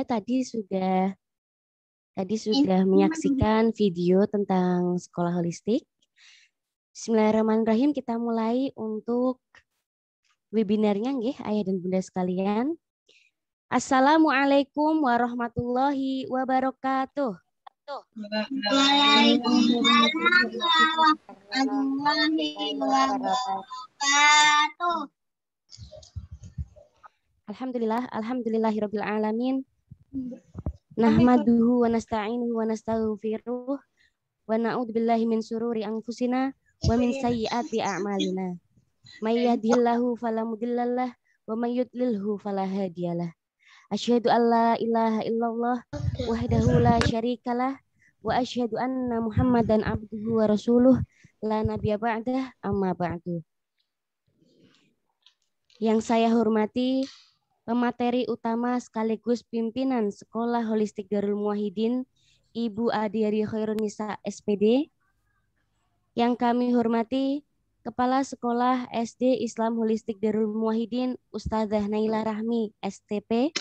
Tadi sudah menyaksikan video tentang sekolah holistik. Bismillahirrahmanirrahim, kita mulai untuk webinarnya nggih, Ayah dan Bunda sekalian. Assalamualaikum warahmatullahi wabarakatuh. Waalaikumsalam warahmatullahi wabarakatuh. Alhamdulillahirabbil alamin. Nahmaduhu wa nasta'inuhu wa nastaghfiruh wa na'udzubillahi min syururi anfusina wa min sayyiati a'malina. May yahdihillahu fala mudhillalah wa may yudlilhu fala hadiyalah. Asyhadu an la ilaha illallah wahdahu la syarikalah wa asyhadu anna Muhammadan abduhu wa rasuluh la nabiyya ba'dah amma ba'du. Yang saya hormati pemateri utama sekaligus pimpinan Sekolah Holistik Darul Muwahhidin, Ibu Adiari Khairunisa SPD. Yang kami hormati Kepala Sekolah SD Islam Holistik Darul Muwahhidin, Ustadzah Naila Rahmi, STP.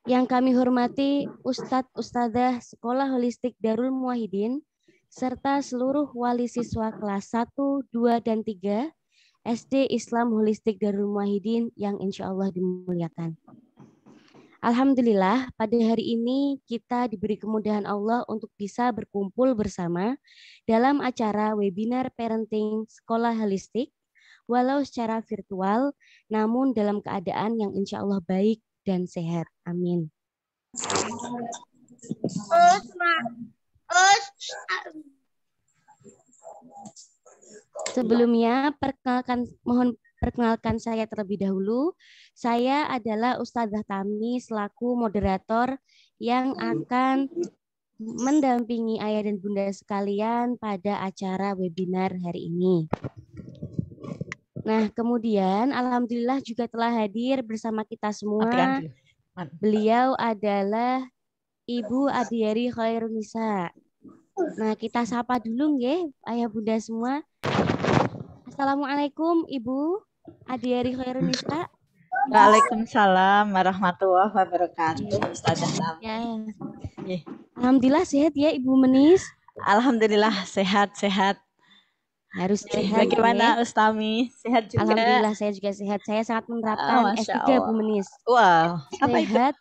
Yang kami hormati Ustadz Ustadzah Sekolah Holistik Darul Muwahhidin, serta seluruh wali siswa kelas 1, 2, dan 3 SD Islam Holistik Darul Muwahhidin yang insya Allah dimuliakan. Alhamdulillah, pada hari ini kita diberi kemudahan Allah untuk bisa berkumpul bersama dalam acara webinar parenting sekolah holistik, walau secara virtual, namun dalam keadaan yang insya Allah baik dan sehat. Amin. Sebelumnya, mohon perkenalkan saya terlebih dahulu. Saya adalah Ustadzah Tami selaku moderator yang akan mendampingi Ayah dan Bunda sekalian pada acara webinar hari ini. Nah, kemudian alhamdulillah juga telah hadir bersama kita semua. Beliau adalah Ibu Adiari Khairunisa. Nah, kita sapa dulu nggih, Ayah Bunda semua. Assalamualaikum Ibu Adiari Khairunisa. Waalaikumsalam warahmatullahi wabarakatuh. Ustadzah Tami. Ya. Alhamdulillah sehat ya Ibu Menis. Alhamdulillah sehat-sehat. Harus sehat. Bagaimana Ustami? Sehat juga. Alhamdulillah saya juga sehat. Saya sangat menerapkan S3 Bu Menis. Wow. Sehat,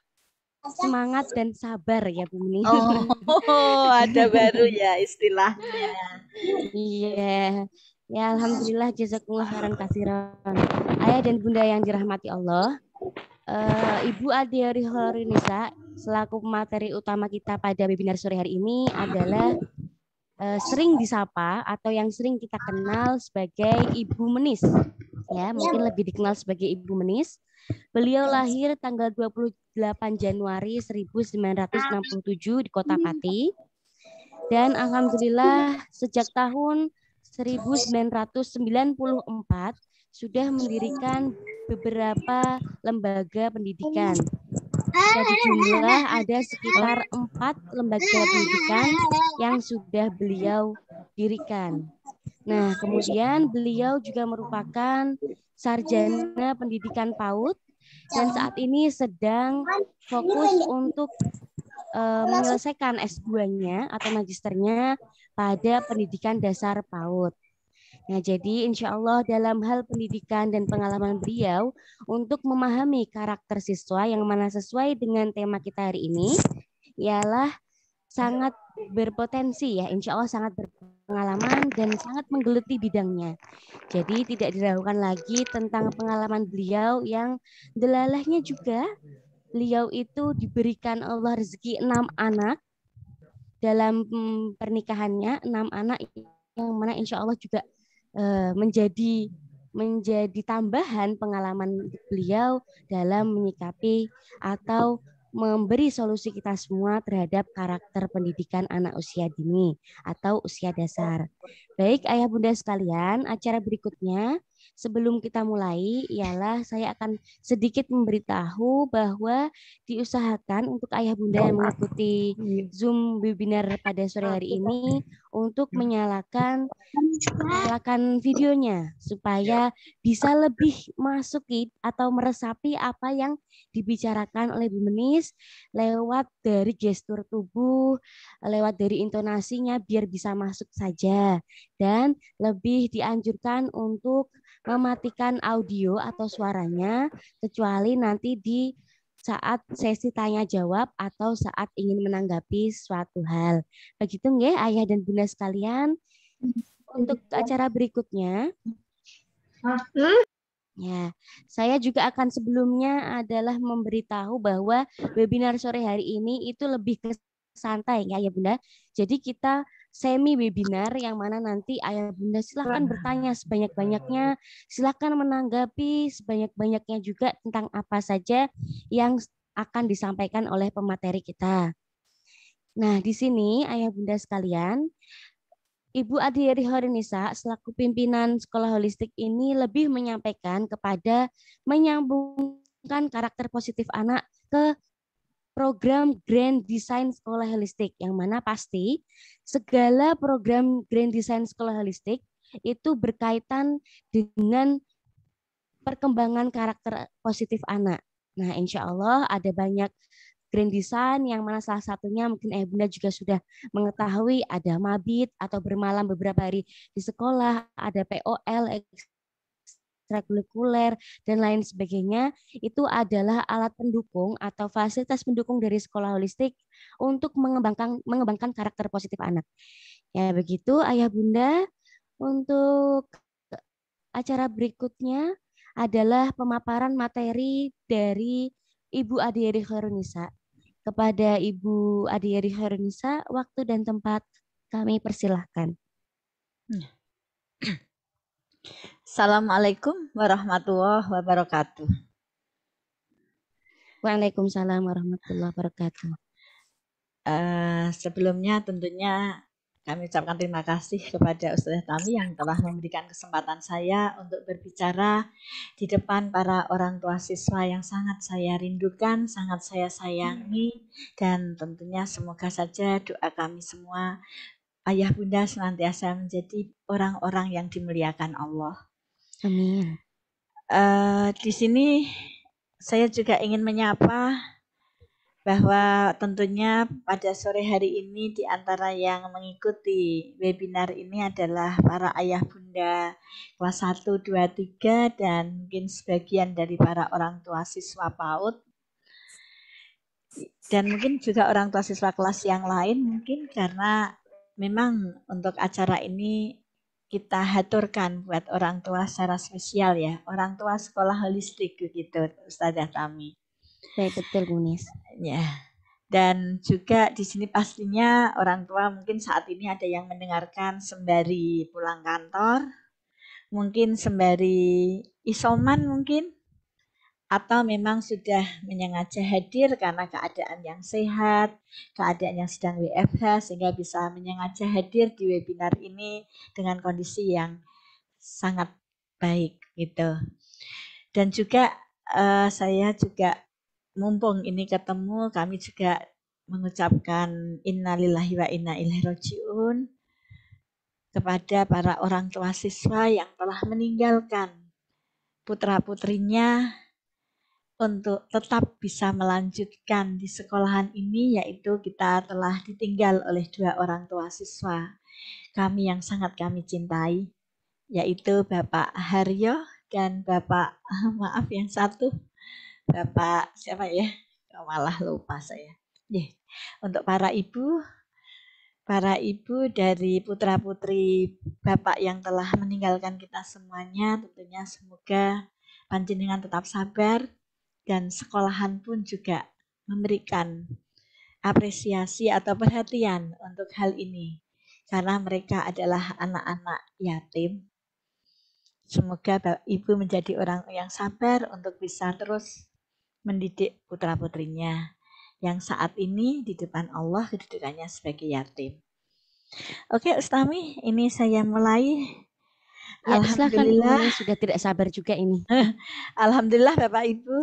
semangat dan sabar ya Bu Menis. Oh, ada baru ya istilahnya. Iya. Ya alhamdulillah jazakumullah khairan katsiran. Ayah dan Bunda yang dirahmati Allah, Ibu Adiari Khairunisa selaku pemateri utama kita pada webinar sore hari ini adalah sering disapa atau yang sering kita kenal sebagai Ibu Menis. Ya, mungkin lebih dikenal sebagai Ibu Menis. Beliau lahir tanggal 28 Januari 1967 di Kota Pati. Dan alhamdulillah sejak tahun 1994 sudah mendirikan beberapa lembaga pendidikan. Jadi jumlah ada sekitar 4 lembaga pendidikan yang sudah beliau dirikan. Nah, kemudian beliau juga merupakan sarjana pendidikan PAUD dan saat ini sedang fokus untuk menyelesaikan S2-nya atau magisternya pada pendidikan dasar PAUD. Nah, jadi insya Allah dalam hal pendidikan dan pengalaman beliau untuk memahami karakter siswa yang mana sesuai dengan tema kita hari ini ialah sangat berpotensi ya, insya Allah sangat berpengalaman dan sangat menggeluti bidangnya. Jadi tidak diragukan lagi tentang pengalaman beliau yang delalahnya juga beliau itu diberikan Allah rezeki 6 anak dalam pernikahannya, 6 anak yang mana insya Allah juga menjadi tambahan pengalaman beliau dalam menyikapi atau memberi solusi kita semua terhadap karakter pendidikan anak usia dini atau usia dasar. Baik Ayah Bunda sekalian, acara berikutnya sebelum kita mulai, ialah saya akan sedikit memberitahu bahwa diusahakan untuk ayah bunda yang mengikuti Zoom webinar pada sore hari ini untuk menyalakan videonya supaya bisa lebih masuki atau meresapi apa yang dibicarakan oleh Bu Menis lewat dari gestur tubuh, lewat dari intonasinya biar bisa masuk saja. Dan lebih dianjurkan untuk mematikan audio atau suaranya kecuali nanti di saat sesi tanya jawab atau saat ingin menanggapi suatu hal. Begitu nggih ayah dan bunda sekalian. Untuk acara berikutnya, ya, saya juga akan sebelumnya adalah memberitahu bahwa webinar sore hari ini itu lebih ke santai ya Bunda. Jadi kita semi webinar yang mana nanti ayah bunda silahkan bertanya sebanyak-banyaknya, silahkan menanggapi sebanyak-banyaknya juga tentang apa saja yang akan disampaikan oleh pemateri kita. Nah, di sini ayah bunda sekalian, Ibu Adiari Horinisa selaku pimpinan sekolah holistik ini lebih menyampaikan kepada menyambungkan karakter positif anak ke program Grand Design Sekolah Holistik, yang mana pasti segala program Grand Design Sekolah Holistik itu berkaitan dengan perkembangan karakter positif anak. Nah, insya Allah ada banyak Grand Design yang mana salah satunya mungkin Bunda juga sudah mengetahui ada mabit atau bermalam beberapa hari di sekolah, ada POL, ekstrakurikuler, dan lain sebagainya. Itu adalah alat pendukung atau fasilitas pendukung dari sekolah holistik untuk mengembangkan karakter positif anak. Ya begitu Ayah Bunda. Untuk acara berikutnya adalah pemaparan materi dari Ibu Adiari Khairunisa. Kepada Ibu Adiari Khairunisa, waktu dan tempat kami persilahkan. Assalamualaikum warahmatullahi wabarakatuh. Waalaikumsalam warahmatullahi wabarakatuh. Sebelumnya tentunya kami ucapkan terima kasih kepada Ustazah Tami yang telah memberikan kesempatan saya untuk berbicara di depan para orang tua siswa yang sangat saya rindukan, sangat saya sayangi, dan tentunya semoga saja doa kami semua ayah bunda senantiasa menjadi orang-orang yang dimuliakan Allah. Amin. Di sini saya juga ingin menyapa bahwa tentunya pada sore hari ini di antara yang mengikuti webinar ini adalah para ayah bunda kelas 1, 2, 3 dan mungkin sebagian dari para orang tua siswa PAUD dan mungkin juga orang tua siswa kelas yang lain mungkin karena memang untuk acara ini kita haturkan buat orang tua secara spesial ya, orang tua sekolah holistik begitu Ustazah Tami. Baik, betul Bu Nis. Ya. Dan juga di sini pastinya orang tua mungkin saat ini ada yang mendengarkan sembari pulang kantor, mungkin sembari isoman mungkin, atau memang sudah menyengaja hadir karena keadaan yang sehat, keadaan yang sedang WFH sehingga bisa menyengaja hadir di webinar ini dengan kondisi yang sangat baik gitu. Dan juga saya juga mumpung ini ketemu, kami juga mengucapkan innalillahi wa inna ilaihi rajiun kepada para orang tua siswa yang telah meninggalkan putra-putrinya untuk tetap bisa melanjutkan di sekolahan ini, yaitu kita telah ditinggal oleh 2 orang tua siswa kami yang sangat kami cintai, yaitu Bapak Haryo dan Bapak, maaf yang satu, Bapak siapa ya? Malah lupa saya. Untuk para ibu dari putra-putri Bapak yang telah meninggalkan kita semuanya, tentunya semoga panjenengan tetap sabar dan sekolahan pun juga memberikan apresiasi atau perhatian untuk hal ini karena mereka adalah anak-anak yatim. Semoga ibu menjadi orang yang sabar untuk bisa terus mendidik putra-putrinya yang saat ini di depan Allah kedudukannya sebagai yatim. Oke Ustami, ini saya mulai Ya, silahkan Alhamdulillah. Ibunya, sudah tidak sabar juga ini. Alhamdulillah Bapak Ibu.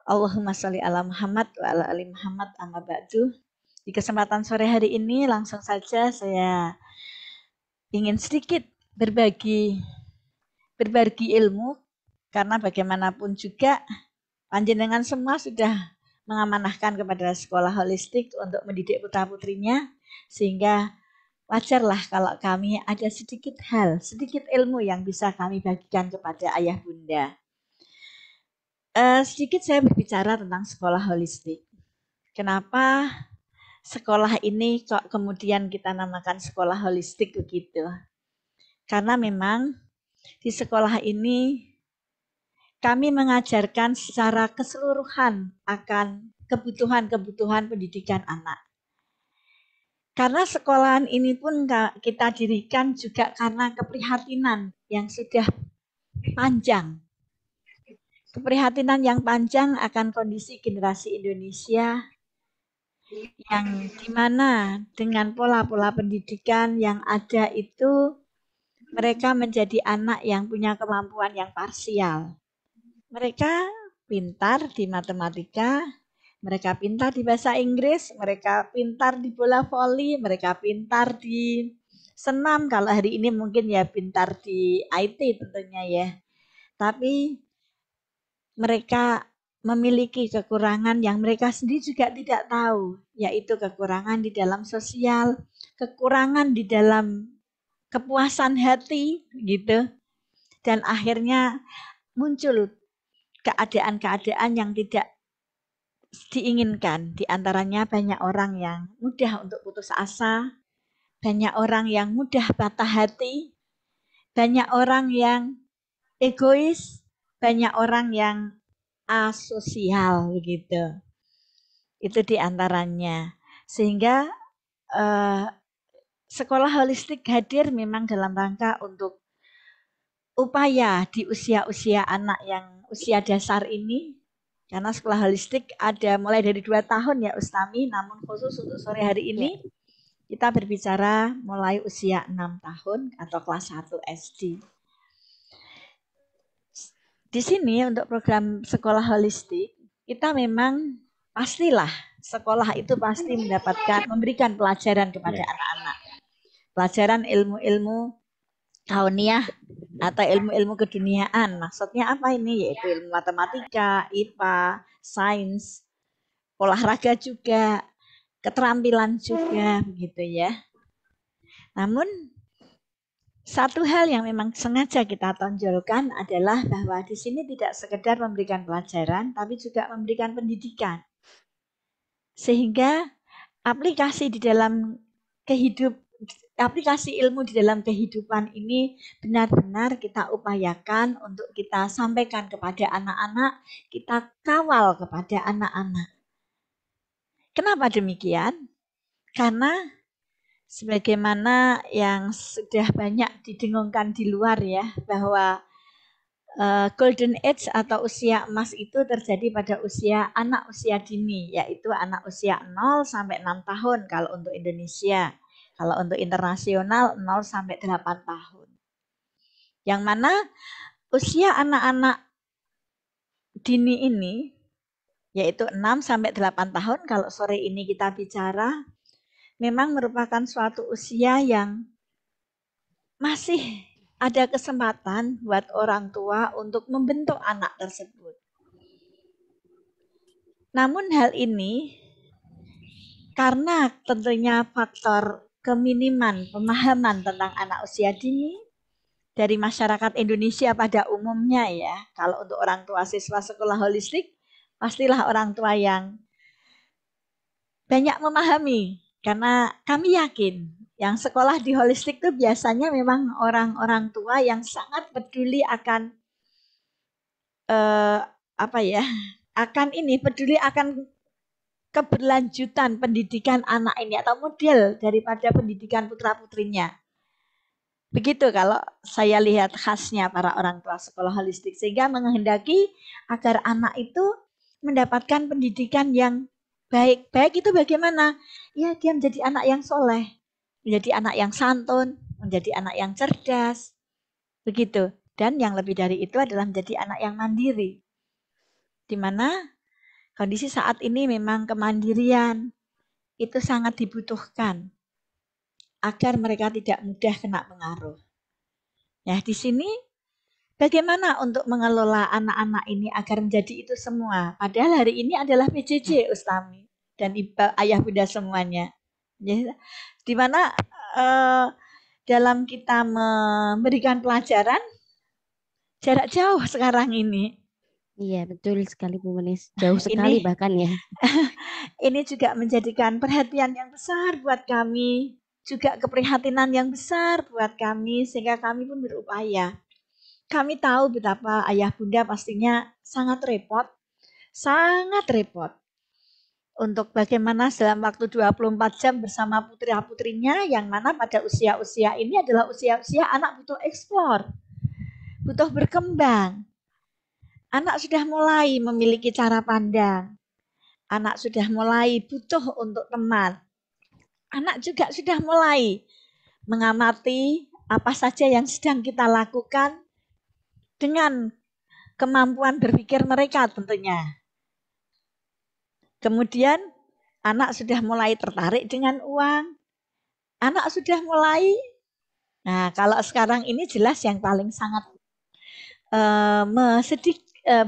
Allahumma sholli ala Muhammad wa ala ali Muhammad amma ba'du. Di kesempatan sore hari ini langsung saja saya ingin sedikit berbagi ilmu, karena bagaimanapun juga panjenengan semua sudah mengamanahkan kepada sekolah holistik untuk mendidik putra-putrinya, sehingga wajarlah kalau kami ada sedikit ilmu yang bisa kami bagikan kepada ayah bunda. Sedikit saya berbicara tentang sekolah holistik. Kenapa sekolah ini kok kemudian kita namakan sekolah holistik begitu? Karena memang di sekolah ini kami mengajarkan secara keseluruhan akan kebutuhan-kebutuhan pendidikan anak. Karena sekolahan ini pun kita dirikan juga karena keprihatinan yang sudah panjang. Keprihatinan yang panjang akan kondisi generasi Indonesia yang dimana dengan pola-pola pendidikan yang ada itu mereka menjadi anak yang punya kemampuan yang parsial. Mereka pintar di matematika, mereka pintar di bahasa Inggris, mereka pintar di bola voli, mereka pintar di senam. Kalau hari ini mungkin ya pintar di IT tentunya ya. Tapi mereka memiliki kekurangan yang mereka sendiri juga tidak tahu, yaitu kekurangan di dalam sosial, kekurangan di dalam kepuasan hati gitu. Dan akhirnya muncul keadaan-keadaan yang tidak diinginkan. Di antaranya banyak orang yang mudah untuk putus asa, banyak orang yang mudah patah hati, banyak orang yang egois, banyak orang yang asosial begitu. Itu di antaranya. Sehingga sekolah holistik hadir memang dalam rangka untuk upaya di usia-usia anak yang usia dasar ini. Karena sekolah holistik ada mulai dari 2 tahun ya Ustami, namun khusus untuk sore hari ini kita berbicara mulai usia 6 tahun atau kelas 1 SD. Di sini untuk program sekolah holistik, kita memang pastilah sekolah itu pasti memberikan pelajaran kepada anak-anak. Pelajaran ilmu-ilmu kauniyah atau ilmu-ilmu keduniaan. Maksudnya apa ini? Yaitu ilmu matematika, IPA, sains, olahraga juga, keterampilan juga begitu ya. Namun satu hal yang memang sengaja kita tonjolkan adalah bahwa di sini tidak sekedar memberikan pelajaran, tapi juga memberikan pendidikan. Sehingga aplikasi ilmu di dalam kehidupan ini benar-benar kita upayakan untuk kita sampaikan kepada anak-anak, kita kawal kepada anak-anak. Kenapa demikian? Karena sebagaimana yang sudah banyak didengungkan di luar ya, bahwa golden age atau usia emas itu terjadi pada anak usia dini, yaitu anak usia 0 sampai 6 tahun kalau untuk Indonesia. Kalau untuk internasional 0 sampai 8 tahun. Yang mana usia anak-anak dini ini, yaitu 6 sampai 8 tahun kalau sore ini kita bicara, memang merupakan suatu usia yang masih ada kesempatan buat orang tua untuk membentuk anak tersebut. Namun hal ini karena tentunya faktor keminiman pemahaman tentang anak usia dini dari masyarakat Indonesia pada umumnya ya. Kalau untuk orang tua siswa sekolah holistik, pastilah orang tua yang banyak memahami. Karena kami yakin yang sekolah di holistik itu biasanya memang orang-orang tua yang sangat peduli akan peduli akan keberlanjutan pendidikan anak ini atau model daripada pendidikan putra-putrinya. Begitu kalau saya lihat khasnya para orang tua sekolah holistik, sehingga menghendaki agar anak itu mendapatkan pendidikan yang baik. Baik itu bagaimana? Ya dia menjadi anak yang soleh, menjadi anak yang santun, menjadi anak yang cerdas, Begitu. Dan yang lebih dari itu adalah menjadi anak yang mandiri. Di mana kondisi saat ini memang kemandirian itu sangat dibutuhkan agar mereka tidak mudah kena pengaruh. Ya, di sini bagaimana untuk mengelola anak-anak ini agar menjadi itu semua? Padahal hari ini adalah PJJ Ustami dan ayah bunda semuanya. Ya, di mana dalam kita memberikan pelajaran jarak jauh sekarang ini. Iya, betul sekali Bu Menis. Jauh sekali Ini bahkan ya. ini juga menjadikan perhatian yang besar buat kami, juga keprihatinan yang besar buat kami sehingga kami pun berupaya. Kami tahu betapa ayah bunda pastinya sangat repot untuk bagaimana dalam waktu 24 jam bersama putra-putrinya yang mana pada usia-usia ini adalah usia-usia anak butuh eksplor, butuh berkembang. Anak sudah mulai memiliki cara pandang. Anak sudah mulai butuh untuk teman. Anak juga sudah mulai mengamati apa saja yang sedang kita lakukan dengan kemampuan berpikir mereka tentunya. Kemudian anak sudah mulai tertarik dengan uang. Anak sudah mulai, nah kalau sekarang ini jelas yang paling sangat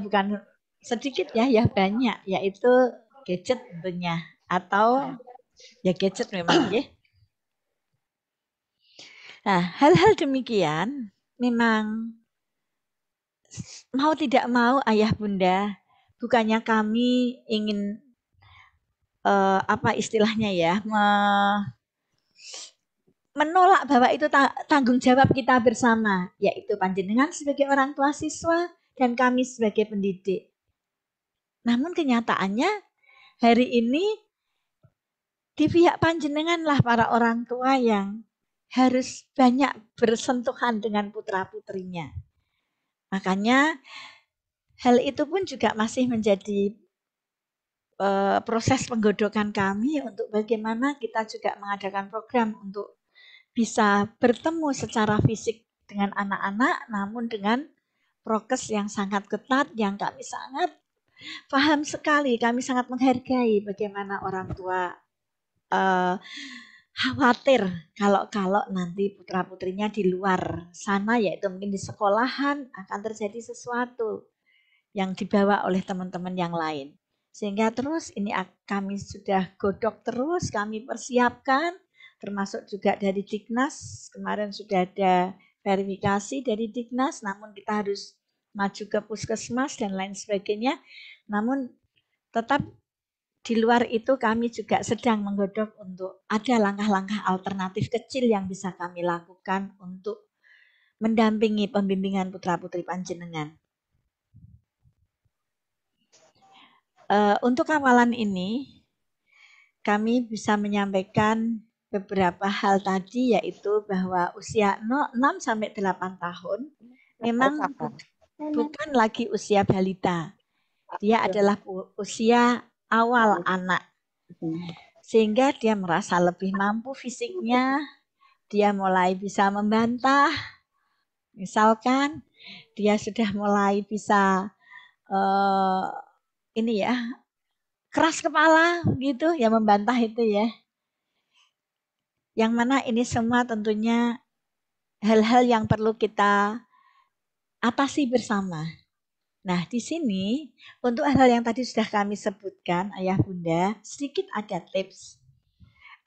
bukan sedikit ya banyak, yaitu gadget tentunya. Atau ya gadget memang ya. Nah, hal-hal demikian memang mau tidak mau ayah bunda, bukannya kami ingin apa istilahnya ya, menolak bahwa itu tanggung jawab kita bersama, yaitu panjenengan sebagai orang tua siswa dan kami sebagai pendidik. Namun kenyataannya hari ini di pihak panjenengan lah para orang tua yang harus banyak bersentuhan dengan putra-putrinya. Makanya hal itu pun juga masih menjadi proses penggodokan kami untuk bagaimana kita juga mengadakan program untuk bisa bertemu secara fisik dengan anak-anak, namun dengan prokes yang sangat ketat, yang kami sangat paham sekali, kami sangat menghargai bagaimana orang tua khawatir kalau nanti putra-putrinya di luar sana, yaitu mungkin di sekolahan akan terjadi sesuatu yang dibawa oleh teman-teman yang lain. Sehingga terus ini kami sudah godok terus, kami persiapkan, termasuk juga dari Dignas. Kemarin sudah ada verifikasi dari Dignas, namun kita harus maju ke puskesmas dan lain sebagainya. Namun tetap di luar itu kami juga sedang menggodok untuk ada langkah-langkah alternatif kecil yang bisa kami lakukan untuk mendampingi pembimbingan putra-putri panjenengan. Untuk awalan ini, kami bisa menyampaikan beberapa hal tadi, yaitu bahwa usia 6 sampai 8 tahun memang bukan lagi usia balita. Dia adalah usia awal anak. Sehingga dia merasa lebih mampu fisiknya, dia mulai bisa membantah. Misalkan dia sudah mulai bisa ini ya, keras kepala gitu ya, membantah itu ya. Yang mana ini semua tentunya hal-hal yang perlu kita atasi bersama. Nah, di sini untuk hal-hal yang tadi sudah kami sebutkan, ayah bunda, sedikit ada tips.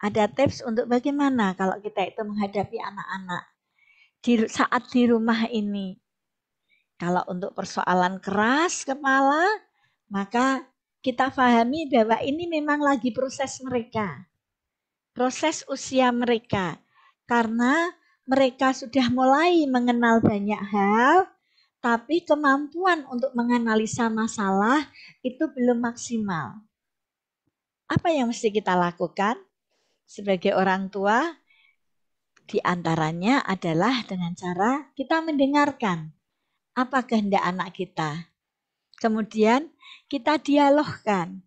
Ada tips untuk bagaimana kalau kita itu menghadapi anak-anak saat di rumah ini. Kalau untuk persoalan keras kepala, maka kita pahami bahwa ini memang lagi proses mereka. Proses usia mereka. Karena mereka sudah mulai mengenal banyak hal, tapi kemampuan untuk menganalisa masalah itu belum maksimal. Apa yang mesti kita lakukan sebagai orang tua? Di antaranya adalah dengan cara kita mendengarkan apa kehendak anak kita. Kemudian kita dialogkan.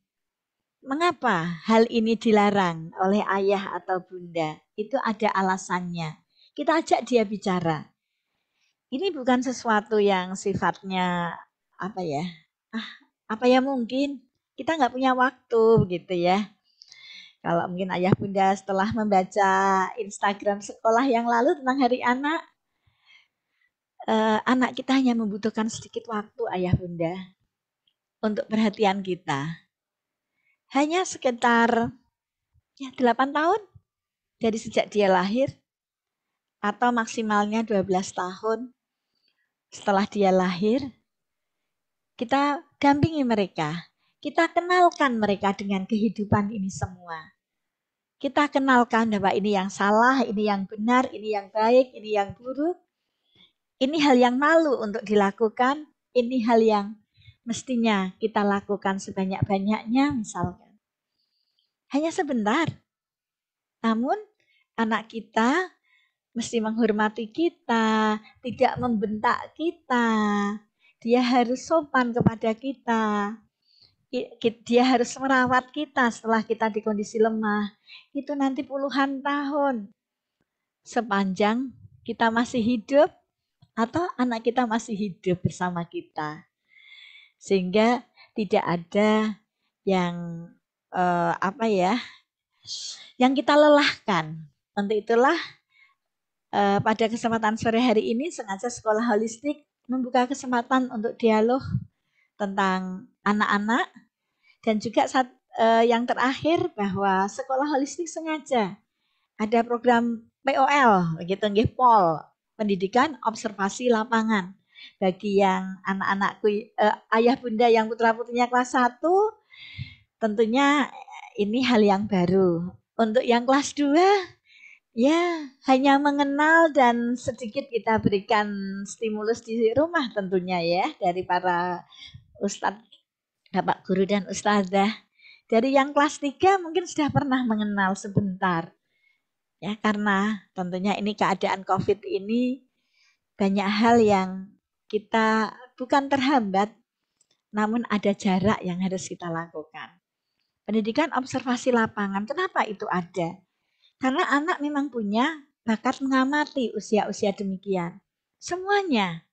Mengapa hal ini dilarang oleh ayah atau bunda? Itu ada alasannya. Kita ajak dia bicara. ini bukan sesuatu yang sifatnya apa ya? Apa ya mungkin kita nggak punya waktu gitu ya. Kalau mungkin ayah bunda setelah membaca Instagram sekolah yang lalu tentang Hari Anak, anak kita hanya membutuhkan sedikit waktu ayah bunda untuk perhatian kita. Hanya sekitar 8 tahun dari sejak dia lahir atau maksimalnya 12 tahun setelah dia lahir, kita dampingi mereka. Kita kenalkan mereka dengan kehidupan ini semua. Kita kenalkan bahwa ini yang salah, ini yang benar, ini yang baik, ini yang buruk. Ini hal yang malu untuk dilakukan, ini hal yang mestinya kita lakukan sebanyak-banyaknya misalkan. Hanya sebentar. Namun anak kita mesti menghormati kita, tidak membentak kita. Dia harus sopan kepada kita. Dia harus merawat kita setelah kita di kondisi lemah. Itu nanti puluhan tahun. Sepanjang kita masih hidup atau anak kita masih hidup bersama kita. Sehingga tidak ada yang yang kita lelahkan. Untuk itulah pada kesempatan sore hari ini sengaja Sekolah Holistik membuka kesempatan untuk dialog tentang anak-anak dan juga yang terakhir bahwa Sekolah Holistik sengaja ada program POL, begitu nggih, POL, Pendidikan Observasi Lapangan. Bagi yang anak-anakku, ayah bunda yang putra-putrinya kelas 1, tentunya ini hal yang baru. Untuk yang kelas 2, ya hanya mengenal dan sedikit kita berikan stimulus di rumah tentunya ya, dari para ustadz, bapak guru dan ustadzah. Dari yang kelas 3 mungkin sudah pernah mengenal sebentar. Ya, karena tentunya ini keadaan COVID ini banyak hal yang kita bukan terhambat, namun ada jarak yang harus kita lakukan. Pendidikan observasi lapangan, kenapa itu ada? Karena anak memang punya bakat mengamati usia-usia demikian. Semuanya.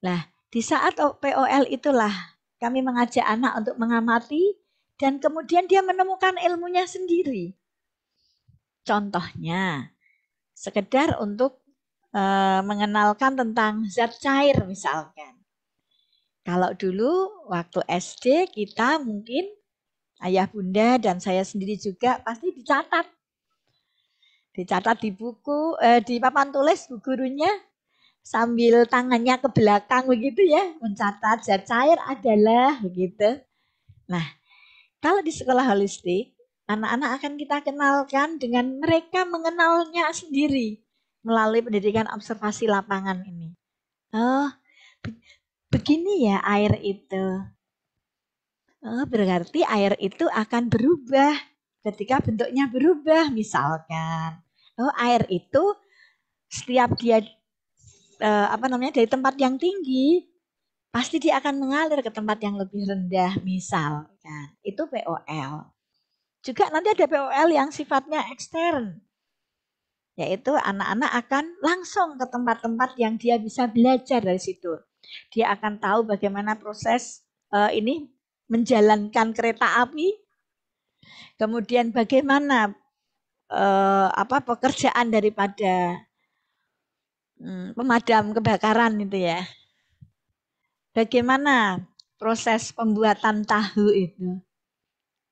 Nah, di saat POL itulah kami mengajak anak untuk mengamati dan kemudian dia menemukan ilmunya sendiri. Contohnya, sekedar untuk mengenalkan tentang zat cair misalkan. Kalau dulu waktu SD kita mungkin ayah bunda dan saya sendiri juga pasti dicatat. Dicatat di buku, di papan tulis bu gurunya sambil tangannya ke belakang begitu ya, mencatat zat cair adalah begitu. Nah, kalau di sekolah holistik, anak-anak akan kita kenalkan dengan mereka mengenalnya sendiri melalui pendidikan observasi lapangan ini. Oh, begini ya air itu. Oh, berarti air itu akan berubah ketika bentuknya berubah misalkan. Oh, air itu setiap dia dari tempat yang tinggi pasti dia akan mengalir ke tempat yang lebih rendah misalkan. Itu POL. Juga nanti ada POL yang sifatnya ekstern. Yaitu anak-anak akan langsung ke tempat-tempat yang dia bisa belajar dari situ. Dia akan tahu bagaimana proses ini menjalankan kereta api. Kemudian bagaimana pekerjaan daripada pemadam kebakaran itu ya. Bagaimana proses pembuatan tahu itu.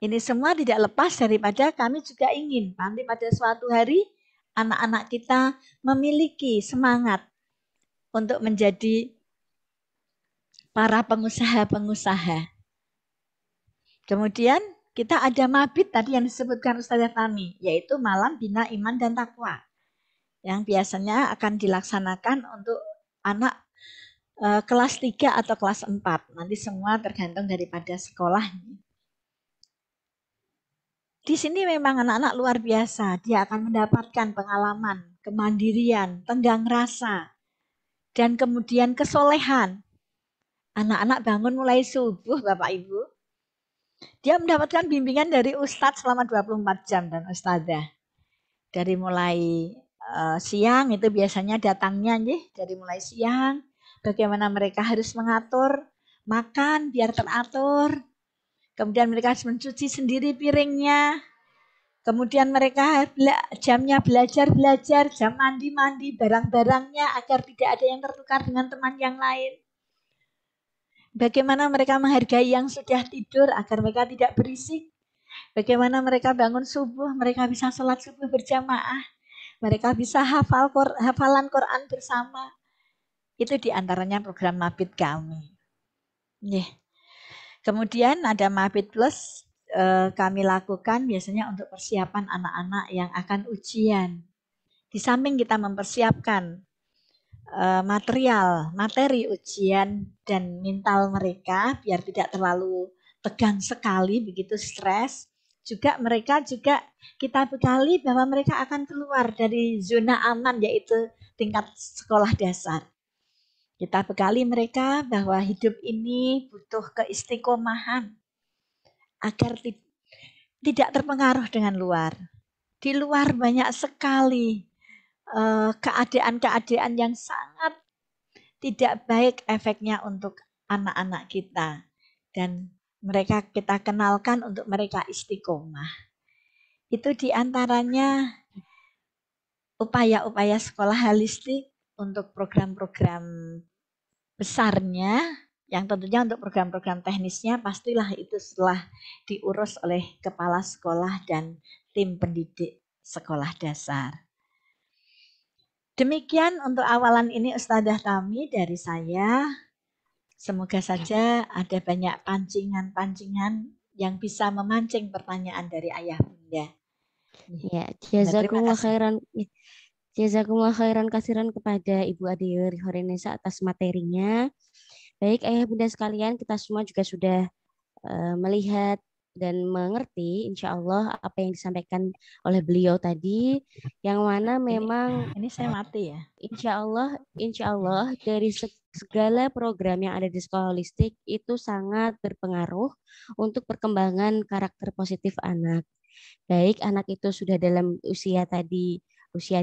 Ini semua tidak lepas daripada kami juga ingin nanti pada suatu hari anak-anak kita memiliki semangat untuk menjadi para pengusaha-pengusaha. Kemudian kita ada mabit tadi yang disebutkan Ustazah Tami, yaitu Malam Bina Iman dan Takwa. Yang biasanya akan dilaksanakan untuk anak kelas 3 atau kelas 4. Nanti semua tergantung daripada sekolahnya. Di sini memang anak-anak luar biasa. Dia akan mendapatkan pengalaman, kemandirian, tenggang rasa, dan kemudian kesolehan. Anak-anak bangun mulai subuh, Bapak Ibu. Dia mendapatkan bimbingan dari Ustadz selama 24 jam dan Ustadzah. Dari mulai siang itu biasanya datangnya dari mulai siang. Bagaimana mereka harus mengatur makan biar teratur. Kemudian mereka harus mencuci sendiri piringnya. Kemudian mereka jamnya belajar, jam mandi, barang-barangnya agar tidak ada yang tertukar dengan teman yang lain. Bagaimana mereka menghargai yang sudah tidur agar mereka tidak berisik. Bagaimana mereka bangun subuh, mereka bisa sholat subuh berjamaah. Mereka bisa hafalan Quran bersama. Itu diantaranya program Mabit kami. Kemudian ada Mabit Plus. Kami lakukan biasanya untuk persiapan anak-anak yang akan ujian. Di samping kita mempersiapkan materi ujian dan mental mereka biar tidak terlalu tegang sekali, begitu stres. Mereka juga kita bekali bahwa mereka akan keluar dari zona aman yaitu tingkat sekolah dasar. Kita bekali mereka bahwa hidup ini butuh keistiqomahan agar tidak terpengaruh dengan luar. Di luar banyak sekali keadaan-keadaan yang sangat tidak baik efeknya untuk anak-anak kita. Dan mereka kita kenalkan untuk mereka istiqomah. Itu diantaranya upaya-upaya sekolah holistik untuk program-program besarnya, yang tentunya untuk program-program teknisnya pastilah itu setelah diurus oleh kepala sekolah dan tim pendidik sekolah dasar. Demikian untuk awalan ini Ustadzah Tami dari saya. Semoga saja ada banyak pancingan-pancingan yang bisa memancing pertanyaan dari ayah bunda. Ya, jazakumullah khairan. Jazakumullah khairan kasiran kepada Ibu Ade Horenesa atas materinya. Baik ayah bunda sekalian, kita semua juga sudah melihat dan mengerti insya Allah apa yang disampaikan oleh beliau tadi, yang mana memang ini saya mati ya. Insya Allah dari segala program yang ada di sekolah holistik itu sangat berpengaruh untuk perkembangan karakter positif anak. Baik anak itu sudah dalam usia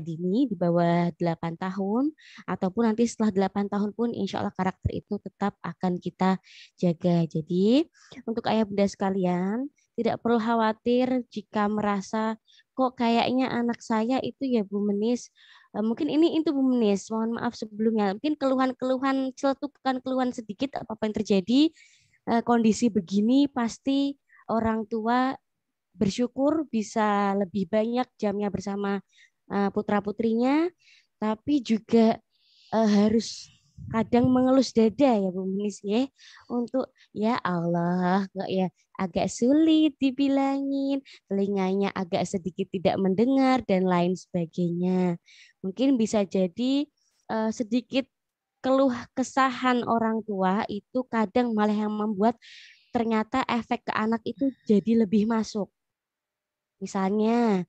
dini di bawah 8 tahun ataupun nanti setelah 8 tahun pun insya Allah karakter itu tetap akan kita jaga. Jadi untuk ayah bunda sekalian tidak perlu khawatir jika merasa kok kayaknya anak saya itu ya Bu Menis, mungkin ini itu Bu Menis, mohon maaf sebelumnya, mungkin keluhan-keluhan celetukan keluhan sedikit apa yang terjadi, kondisi begini pasti orang tua bersyukur bisa lebih banyak jamnya bersama putra-putrinya, tapi juga harus kadang mengelus dada ya Bu Menis ya, untuk ya Allah kok ya agak sulit dibilangin, telinganya agak sedikit tidak mendengar dan lain sebagainya. Mungkin bisa jadi sedikit keluh kesahan orang tua itu kadang malah yang membuat ternyata efek ke anak itu jadi lebih masuk. Misalnya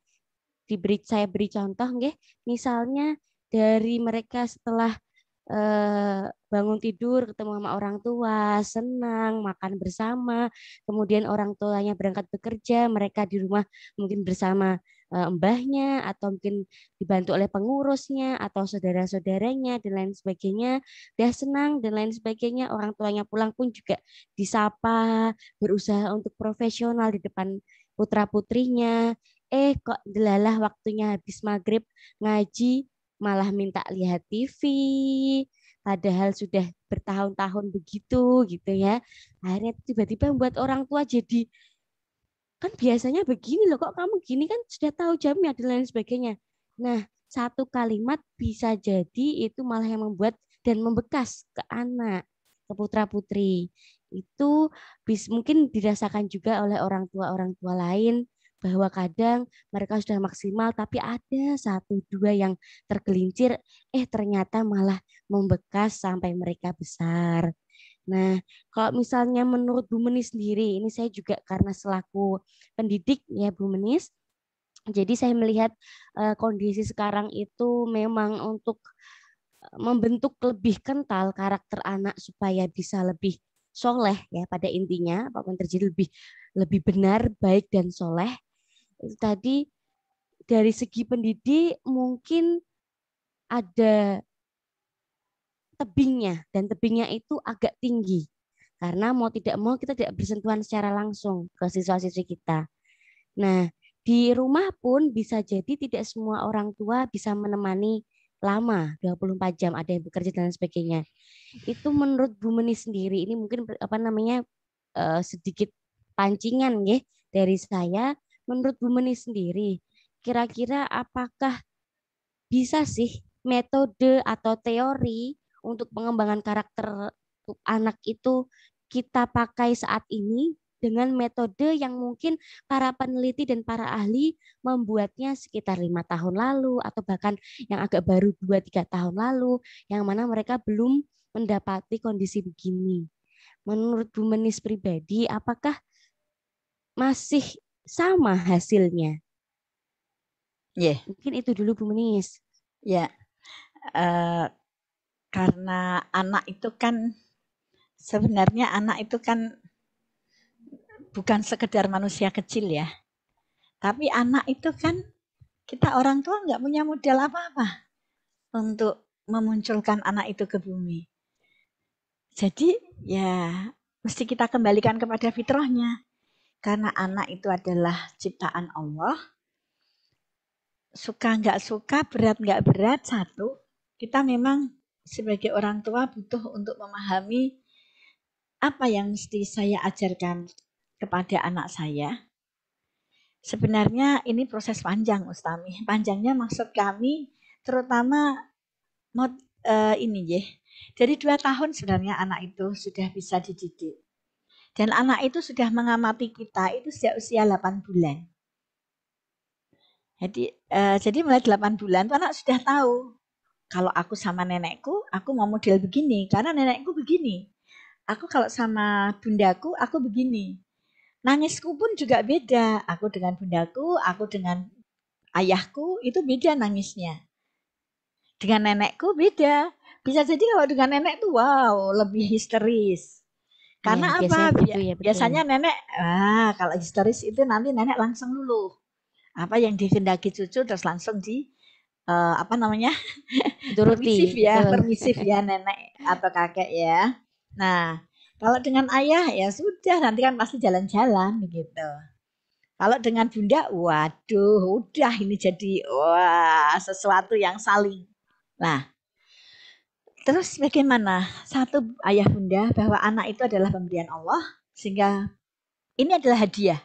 saya beri contoh nggih, misalnya dari mereka setelah bangun tidur ketemu sama orang tua, senang, makan bersama, kemudian orang tuanya berangkat bekerja, mereka di rumah mungkin bersama mbahnya atau mungkin dibantu oleh pengurusnya atau saudara-saudaranya dan lain sebagainya, dia senang dan lain sebagainya, orang tuanya pulang pun juga disapa, berusaha untuk profesional di depan putra-putrinya. Kok delalah waktunya habis maghrib ngaji malah minta lihat TV, padahal sudah bertahun-tahun begitu gitu ya. Akhirnya tiba-tiba membuat orang tua jadi, kan biasanya begini loh, kok kamu gini, kan sudah tahu jamnya dan lain sebagainya. Nah, satu kalimat bisa jadi itu malah yang membuat dan membekas ke anak, ke putra-putri. Itu mungkin dirasakan juga oleh orang tua lain, bahwa kadang mereka sudah maksimal tapi ada satu dua yang tergelincir, ternyata malah membekas sampai mereka besar. Nah, kalau misalnya menurut Bu Menis sendiri, ini saya juga karena selaku pendidik ya Bu Menis, jadi saya melihat kondisi sekarang itu memang untuk membentuk lebih kental karakter anak supaya bisa lebih soleh ya, pada intinya apapun terjadi lebih benar, baik dan soleh. Itu tadi dari segi pendidik mungkin ada tebingnya, dan tebingnya itu agak tinggi. Karena mau tidak mau kita tidak bersentuhan secara langsung ke siswa-siswi kita. Nah, di rumah pun bisa jadi tidak semua orang tua bisa menemani lama 24 jam, ada yang bekerja dan sebagainya. Itu menurut Bu Meni sendiri, ini mungkin sedikit pancingan ya dari saya. Menurut Bu Meni sendiri, kira-kira apakah bisa sih metode atau teori untuk pengembangan karakter anak itu kita pakai saat ini dengan metode yang mungkin para peneliti dan para ahli membuatnya sekitar 5 tahun lalu atau bahkan yang agak baru 2-3 tahun lalu, yang mana mereka belum mendapati kondisi begini. Menurut Bu Menis pribadi, apakah masih sama hasilnya? Yeah. Mungkin itu dulu Bu Menis. Ya, karena anak itu kan sebenarnya anak itu kan bukan sekedar manusia kecil ya. Tapi anak itu kan kita orang tua nggak punya modal apa-apa untuk memunculkan anak itu ke bumi. Jadi ya mesti kita kembalikan kepada fitrahnya. Karena anak itu adalah ciptaan Allah. Suka nggak suka, berat nggak berat, satu. Kita memang sebagai orang tua butuh untuk memahami apa yang mesti saya ajarkan kepada anak saya. Sebenarnya ini proses panjang, Ustami. Panjangnya maksud kami terutama ini ya. Dari 2 tahun sebenarnya anak itu sudah bisa dididik. Dan anak itu sudah mengamati kita itu sejak usia 8 bulan. Jadi mulai 8 bulan tuh anak sudah tahu. Kalau aku sama nenekku, aku mau model begini. Karena nenekku begini. Aku kalau sama bundaku, aku begini. Nangisku pun juga beda. Aku dengan bundaku, aku dengan ayahku, itu beda nangisnya. Dengan nenekku beda. Bisa jadi kalau dengan nenek tuh wow, lebih histeris. Karena Ya, apa? biasanya begitu ya, betul. Biasanya nenek, kalau histeris itu nanti nenek langsung luluh. Apa yang dikehendaki cucu terus langsung Dituruti, permisif ya nenek atau kakek ya. Nah, kalau dengan ayah ya sudah nanti kan pasti jalan-jalan begitu. Kalau dengan bunda, waduh, udah ini jadi sesuatu yang saling. Nah, terus bagaimana? Satu, ayah bunda bahwa anak itu adalah pemberian Allah, sehingga ini adalah hadiah.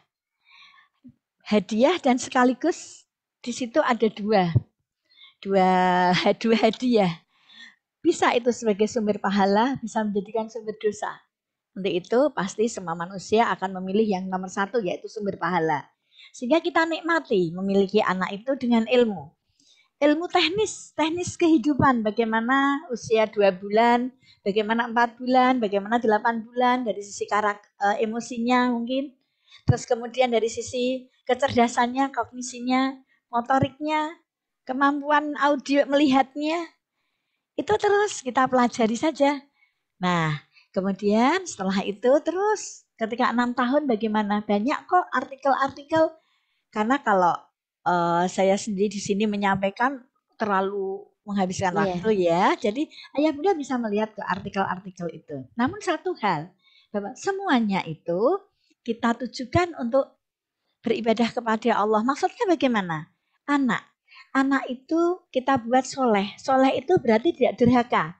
Hadiah dan sekaligus di situ ada dua hadiah. Bisa itu sebagai sumber pahala, bisa menjadikan sumber dosa. Untuk itu pasti semua manusia akan memilih yang nomor satu, yaitu sumber pahala. Sehingga kita nikmati memiliki anak itu dengan ilmu. Ilmu teknis kehidupan, bagaimana usia 2 bulan, bagaimana 4 bulan, bagaimana 8 bulan, dari sisi emosinya mungkin, terus kemudian dari sisi kecerdasannya, kognisinya, motoriknya, kemampuan audio melihatnya, itu terus kita pelajari saja. Nah, kemudian setelah itu terus ketika 6 tahun bagaimana? Banyak kok artikel-artikel, karena kalau saya sendiri di sini menyampaikan terlalu menghabiskan waktu ya. Jadi ayah bunda bisa melihat ke artikel-artikel itu. Namun satu hal, bahwa semuanya itu kita tujukan untuk beribadah kepada Allah. Maksudnya bagaimana? Anak itu kita buat soleh. Soleh itu berarti tidak durhaka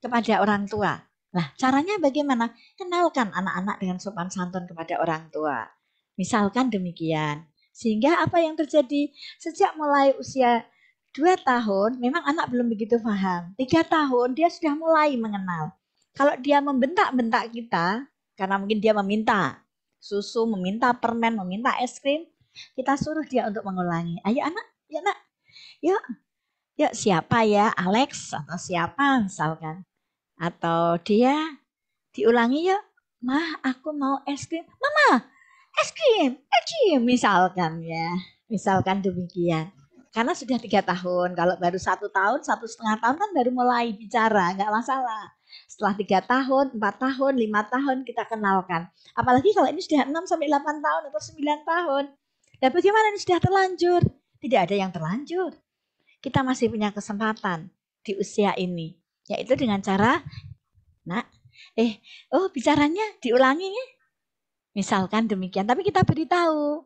kepada orang tua. Nah, caranya bagaimana? Kenalkan anak-anak dengan sopan santun kepada orang tua. Misalkan demikian. Sehingga apa yang terjadi? Sejak mulai usia 2 tahun, memang anak belum begitu paham. 3 tahun, dia sudah mulai mengenal. Kalau dia membentak-bentak kita, karena mungkin dia meminta susu, meminta permen, meminta es krim, kita suruh dia untuk mengulangi. Ayo anak, ya nak, yuk, yuk siapa ya, Alex atau siapa misalkan. Atau dia diulangi yuk, mah aku mau es krim. Mama, es krim misalkan ya. Misalkan demikian. Karena sudah 3 tahun, kalau baru 1 tahun, 1,5 tahun kan baru mulai bicara, nggak masalah. Setelah 3 tahun, 4 tahun, 5 tahun kita kenalkan. Apalagi kalau ini sudah 6-8 tahun atau 9 tahun. Dan bagaimana ini sudah terlanjur? Tidak ada yang terlanjur. Kita masih punya kesempatan di usia ini. Yaitu dengan cara, nak, bicaranya diulangi ya. Misalkan demikian, tapi kita beritahu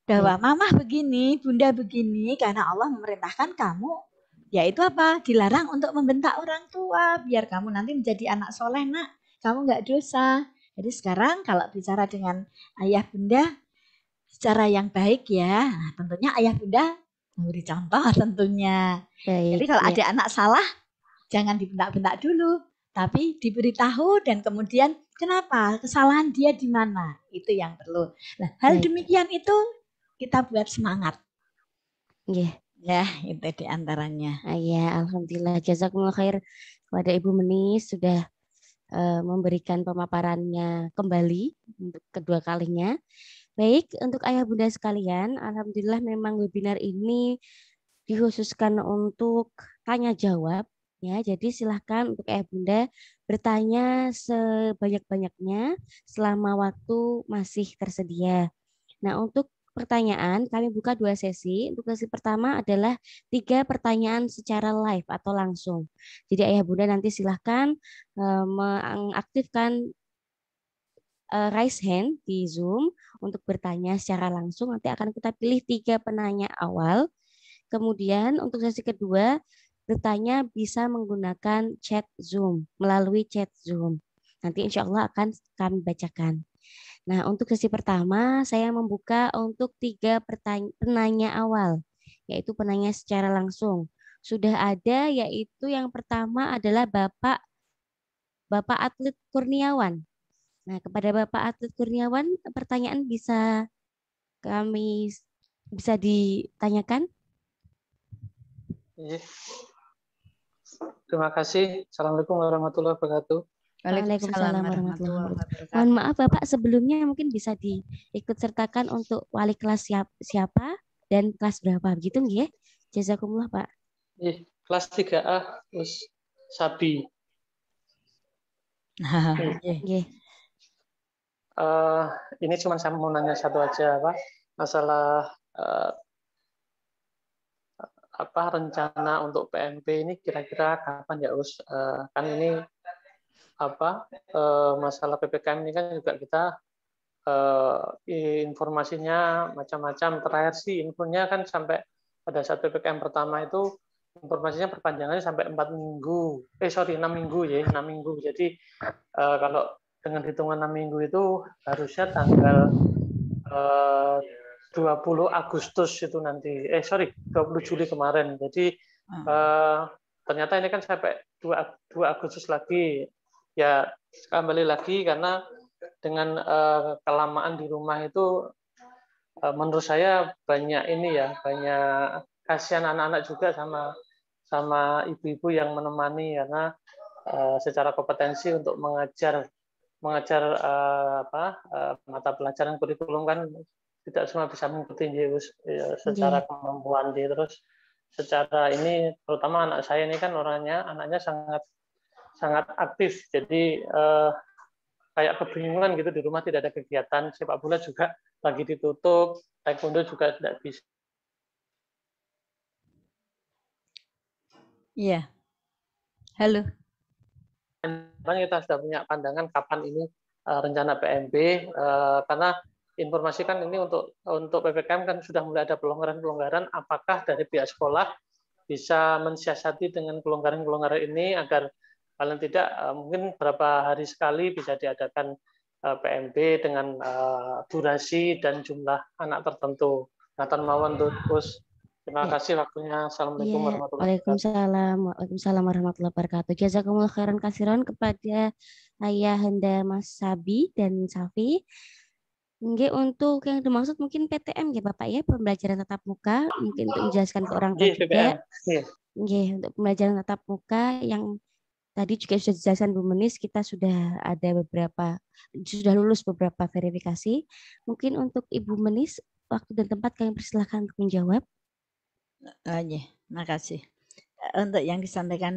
bahwa mamah begini, bunda begini, karena Allah memerintahkan kamu, yaitu apa? Dilarang untuk membentak orang tua, biar kamu nanti menjadi anak soleh, nak. Kamu nggak dosa. Jadi sekarang kalau bicara dengan ayah bunda, secara yang baik ya, nah, tentunya ayah bunda memberi contoh tentunya. Baik, Jadi kalau ya. ada anak salah, jangan dibentak-bentak dulu, tapi diberitahu dan kemudian kenapa, kesalahan dia di mana, itu yang perlu. Nah, hal Baik. demikian itu kita buat semangat. Yeah. Ya, itu diantaranya. Ya, alhamdulillah. Jazakumullah khair kepada Ibu Menis sudah memberikan pemaparannya kembali untuk kedua kalinya. Baik, untuk ayah bunda sekalian, alhamdulillah memang webinar ini dikhususkan untuk tanya jawab ya. Jadi silahkan untuk ayah bunda bertanya sebanyak-banyaknya selama waktu masih tersedia. Nah, untuk pertanyaan kami buka 2 sesi. Untuk sesi pertama adalah 3 pertanyaan secara live atau langsung. Jadi ayah bunda nanti silahkan mengaktifkan raise hand di Zoom untuk bertanya secara langsung. Nanti akan kita pilih 3 penanya awal. Kemudian untuk sesi kedua bertanya bisa menggunakan chat Zoom, melalui chat Zoom. Nanti insya Allah akan kami bacakan. Nah, untuk sesi pertama saya membuka untuk 3 penanya awal, yaitu penanya secara langsung. Sudah ada, yaitu yang pertama adalah Bapak Atlet Kurniawan. Nah, kepada Bapak Atlet Kurniawan, pertanyaan bisa ditanyakan? Iya. Terima kasih. Assalamualaikum warahmatullahi wabarakatuh. Waalaikumsalam warahmatullahi wabarakatuh. Mohon maaf Bapak, sebelumnya mungkin bisa diikut sertakan untuk wali kelas siapa dan kelas berapa begitu nggih? Jazakumullah Pak. Iya, kelas 3A Us Sabi. Nggih. Ini cuma saya mau nanya satu aja, Pak. Masalah rencana untuk PMP ini kira-kira kapan ya, Us? Kan ini masalah PPKM ini kan juga kita informasinya macam-macam. Terakhir sih infonya kan sampai pada saat PPKM pertama itu informasinya perpanjangannya sampai 6 minggu. 6 minggu ya, 6 minggu. Jadi kalau dengan hitungan 6 minggu itu harusnya tanggal 20 Agustus itu nanti. 20 Juli kemarin. Jadi ternyata ini kan sampai 2 Agustus lagi. Ya, kembali lagi karena dengan kelamaan di rumah itu menurut saya banyak banyak kasihan anak-anak juga sama ibu-ibu yang menemani karena secara kompetensi untuk mengajar mata pelajaran kurikulum kan tidak semua bisa mengikuti secara kemampuan dia. Terus secara ini terutama anak saya ini kan anaknya sangat aktif, jadi kayak kebingungan gitu, di rumah tidak ada kegiatan, sepak bola juga lagi ditutup, taekwondo juga tidak bisa. Iya. Halo. Sekarang kita sudah punya pandangan kapan ini rencana PMB, karena informasi kan ini untuk PPKM kan sudah mulai ada pelonggaran-pelonggaran. Apakah dari pihak sekolah bisa mensiasati dengan pelonggaran-pelonggaran ini agar paling tidak mungkin berapa hari sekali bisa diadakan PMB dengan durasi dan jumlah anak tertentu. Nathan Mawan Terus. Terima kasih waktunya. Assalamualaikum warahmatullahi wabarakatuh. Waalaikumsalam warahmatullahi wabarakatuh. Jazakumullah khairan kasiron kepada Ayahanda Mas Sabi dan Safi. Nggih, untuk yang dimaksud mungkin PTM ya Bapak ya, pembelajaran tatap muka, mungkin untuk menjelaskan ke orang tua juga. Nggih, untuk pembelajaran tatap muka yang tadi juga sudah dijelaskan Bu Menis, kita sudah lulus beberapa verifikasi. Mungkin untuk Ibu Menis, waktu dan tempat kami persilahkan untuk menjawab. Makasih. Untuk yang disampaikan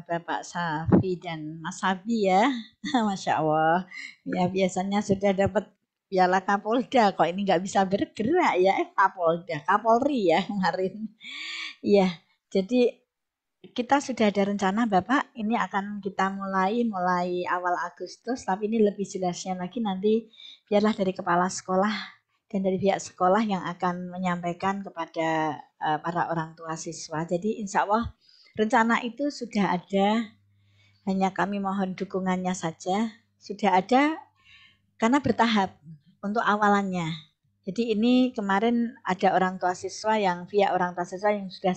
Bapak Safi dan Mas Sabi ya, Masya Allah. Ya biasanya sudah dapat piala Kapolda, kok ini nggak bisa bergerak ya, Kapolda, Kapolri ya kemarin. Iya, jadi kita sudah ada rencana Bapak, ini akan kita mulai awal Agustus, tapi ini lebih jelasnya lagi nanti biarlah dari kepala sekolah dan dari pihak sekolah yang akan menyampaikan kepada para orang tua siswa. Jadi insya Allah rencana itu sudah ada, hanya kami mohon dukungannya saja. Sudah ada karena bertahap untuk awalannya. Jadi ini kemarin ada orang tua siswa yang via orang tua siswa yang sudah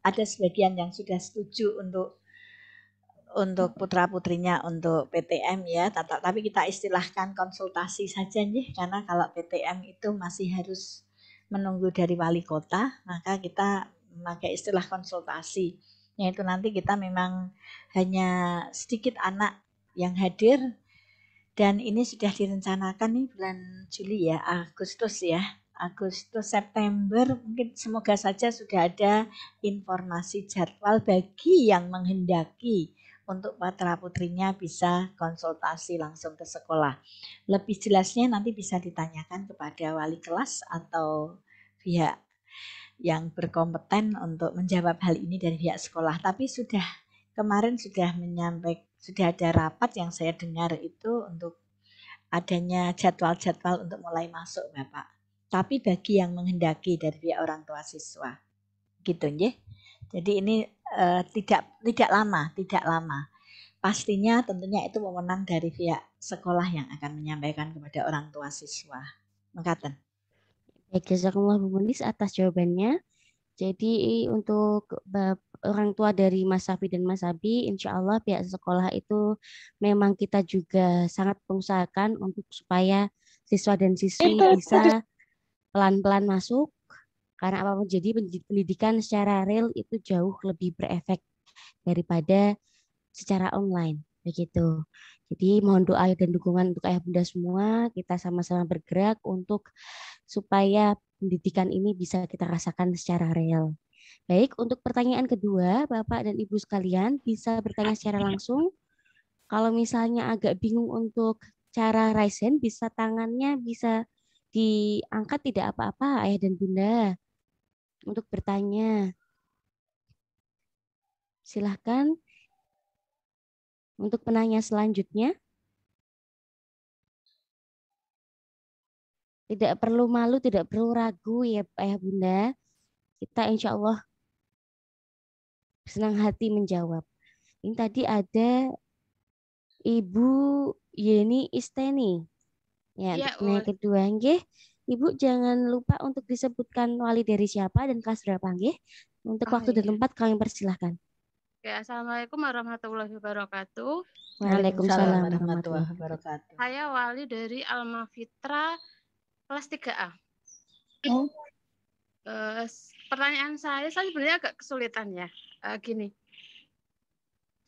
ada sebagian yang sudah setuju untuk putra-putrinya untuk PTM ya, tapi kita istilahkan konsultasi saja nih, karena kalau PTM itu masih harus menunggu dari wali kota, maka kita memakai istilah konsultasi. Yaitu nanti kita memang hanya sedikit anak yang hadir, dan ini sudah direncanakan nih bulan Juli ya, Agustus September, mungkin semoga saja sudah ada informasi jadwal bagi yang menghendaki untuk putra putrinya bisa konsultasi langsung ke sekolah. Lebih jelasnya nanti bisa ditanyakan kepada wali kelas atau pihak yang berkompeten untuk menjawab hal ini dari pihak sekolah. Tapi kemarin sudah ada rapat yang saya dengar itu untuk adanya jadwal-jadwal untuk mulai masuk Bapak. Tapi bagi yang menghendaki dari pihak orang tua siswa. Gitu nggih. Jadi ini tidak lama. Pastinya tentunya itu wewenang dari pihak sekolah yang akan menyampaikan kepada orang tua siswa. Mekaten. Baik, jazakumullah Bu Munis atas jawabannya. Jadi untuk orang tua dari Mas Safi dan Mas Abi, insya Allah pihak sekolah itu memang kita juga sangat mengusahakan untuk supaya siswa dan siswi bisa pelan-pelan masuk. Karena apapun jadi pendidikan secara real itu jauh lebih berefek daripada secara online. Begitu. Jadi mohon doa dan dukungan untuk ayah bunda semua, kita sama-sama bergerak untuk supaya pendidikan ini bisa kita rasakan secara real. Baik, untuk pertanyaan kedua, Bapak dan Ibu sekalian bisa bertanya secara langsung. Kalau misalnya agak bingung untuk cara raise hand, bisa tangannya bisa diangkat, tidak apa-apa ayah dan bunda untuk bertanya. Silahkan untuk penanya selanjutnya. Tidak perlu malu, tidak perlu ragu ya ayah bunda. Kita insya Allah senang hati menjawab. Ini tadi ada Ibu Yeni Isteni. Ya, untuk penanya kedua, nggih. Ibu jangan lupa untuk disebutkan wali dari siapa dan kelas berapa, nggih. Untuk waktu dan tempat kami persilahkan. Oke, Assalamualaikum warahmatullahi wabarakatuh. Waalaikumsalam warahmatullahi wabarakatuh. Saya wali dari Alma Fitra kelas 3A. Pertanyaan saya sebenarnya agak kesulitan ya. Gini.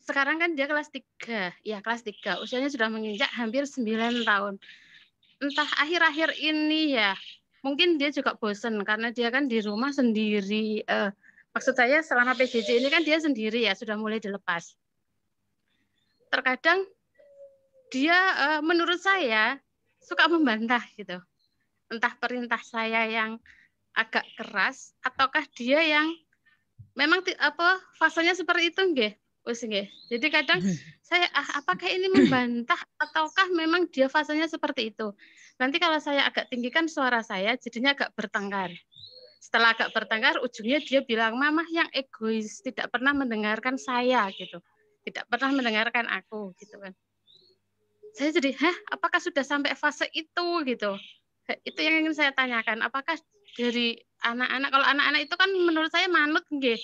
Sekarang kan dia kelas 3. Ya, kelas 3. Usianya sudah menginjak hampir 9 tahun. Entah akhir-akhir ini ya, mungkin dia juga bosan karena dia kan di rumah sendiri. Maksud saya selama PJJ ini kan dia sendiri ya, sudah mulai dilepas. Terkadang dia menurut saya suka membantah gitu. Entah perintah saya yang agak keras ataukah dia yang memang fasenya seperti itu nggih. Jadi kadang saya apakah ini membantah ataukah memang dia fasenya seperti itu. Nanti kalau saya agak tinggikan suara saya jadinya agak bertengkar. Setelah agak bertengkar ujungnya dia bilang mama yang egois, tidak pernah mendengarkan saya gitu. Tidak pernah mendengarkan aku gitu kan. Saya jadi, apakah sudah sampai fase itu gitu? Itu yang ingin saya tanyakan. Apakah dari anak-anak, kalau anak-anak itu kan menurut saya manut nggih.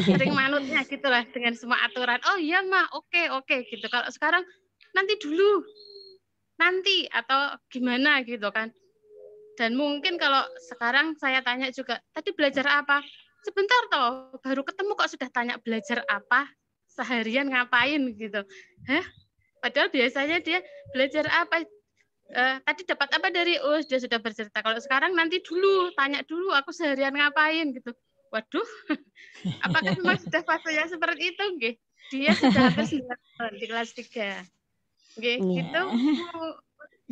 Sering manutnya gitulah dengan semua aturan. Oh iya mah, oke gitu. Kalau sekarang nanti dulu. Nanti atau gimana gitu kan. Dan mungkin kalau sekarang saya tanya juga, tadi belajar apa? Sebentar toh, baru ketemu kok sudah tanya belajar apa? Seharian ngapain gitu. Padahal biasanya dia belajar apa? Tadi dapat apa dari US? Dia sudah bercerita. Kalau sekarang nanti dulu, tanya dulu aku seharian ngapain gitu. Waduh, apakah memang sudah fasenya seperti itu? Nggih? Dia sudah hampir 9 tahun di kelas 3. Nggih, gitu.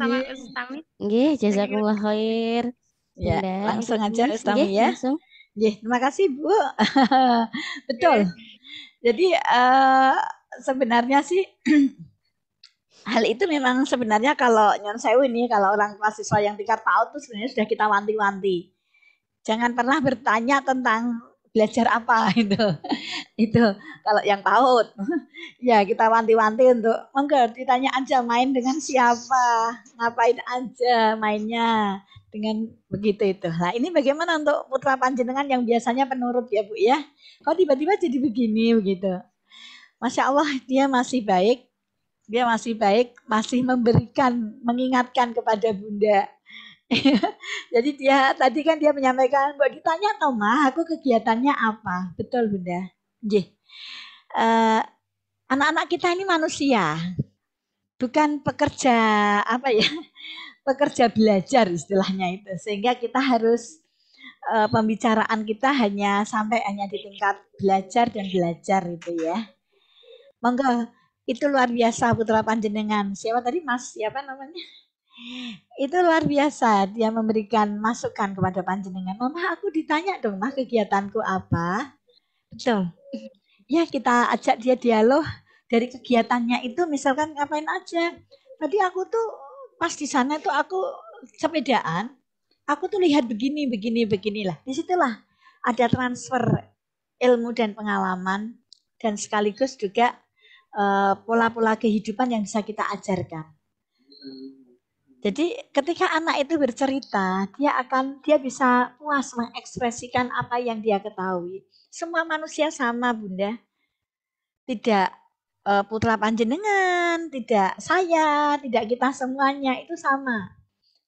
Sama Ustami. Nggih, jazakumullah khair. Ya, langsung aja Ustami ya. Langsung. Nggih, terima kasih Bu. Betul. Jadi sebenarnya sih hal itu memang sebenarnya kalau nyon sewu ini, kalau orang tua siswa yang tingkat PAUD itu sebenarnya sudah kita wanti-wanti. Jangan pernah bertanya tentang belajar apa itu. Itu kalau yang PAUD. Ya kita wanti-wanti untuk enggak ditanya aja main dengan siapa, ngapain aja mainnya dengan begitu itu. Nah ini bagaimana untuk putra panjenengan yang biasanya penurut ya Bu ya? Kok tiba-tiba jadi begini begitu? Masya Allah dia masih baik. Dia masih baik, masih memberikan, mengingatkan kepada Bunda. Jadi dia tadi kan dia menyampaikan, Mbak ditanya tau mah, aku kegiatannya apa? Betul Bunda. Anak-anak kita ini manusia, bukan pekerja apa ya, pekerja belajar istilahnya itu. Sehingga kita harus pembicaraan kita hanya sampai hanya di tingkat belajar dan belajar itu ya. Monggo, itu luar biasa putra panjenengan. Siapa tadi Mas? Siapa namanya? Itu luar biasa. Dia memberikan masukan kepada panjenengan. Mama, aku ditanya dong, Mah, kegiatanku apa? Betul. Ya, kita ajak dia dialog dari kegiatannya itu. Misalkan ngapain aja. Tadi aku tuh pas di sana tuh aku sepedaan. Aku tuh lihat beginilah. Disitulah ada transfer ilmu dan pengalaman dan sekaligus juga pola-pola kehidupan yang bisa kita ajarkan. Jadi ketika anak itu bercerita, dia bisa puas mengekspresikan apa yang dia ketahui. Semua manusia sama, Bunda. Tidak putra panjenengan, tidak saya, tidak kita semuanya itu sama.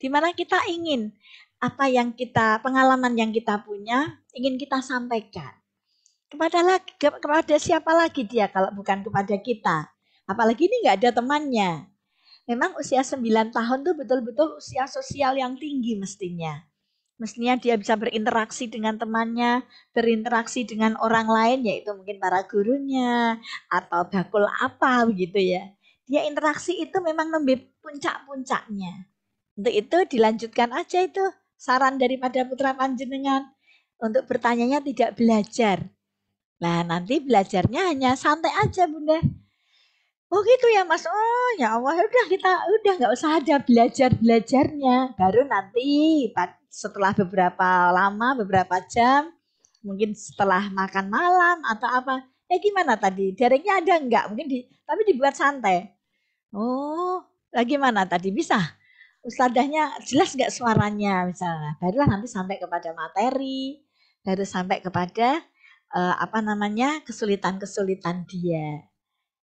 Dimana kita ingin apa yang pengalaman yang kita punya ingin kita sampaikan. Kepada siapa lagi dia kalau bukan kepada kita. Apalagi ini nggak ada temannya. Memang usia 9 tahun tuh betul-betul usia sosial yang tinggi mestinya. Mestinya dia bisa berinteraksi dengan temannya, berinteraksi dengan orang lain, yaitu mungkin para gurunya, atau bakul apa begitu ya. Dia interaksi itu memang lebih puncak-puncaknya. Untuk itu dilanjutkan aja itu saran daripada putra panjenengan. Untuk bertanyanya tidak belajar. Nah nanti belajarnya hanya santai aja Bunda. Oh gitu ya Mas, oh ya Allah udah nggak usah ada belajarnya. Baru nanti setelah beberapa lama, beberapa jam, mungkin setelah makan malam atau apa. Gimana tadi, daringnya ada enggak? Tapi dibuat santai. Oh, gimana tadi, bisa? Ustadzahnya jelas nggak suaranya misalnya. Barulah nanti sampai kepada materi, baru sampai kepada kesulitan-kesulitan dia.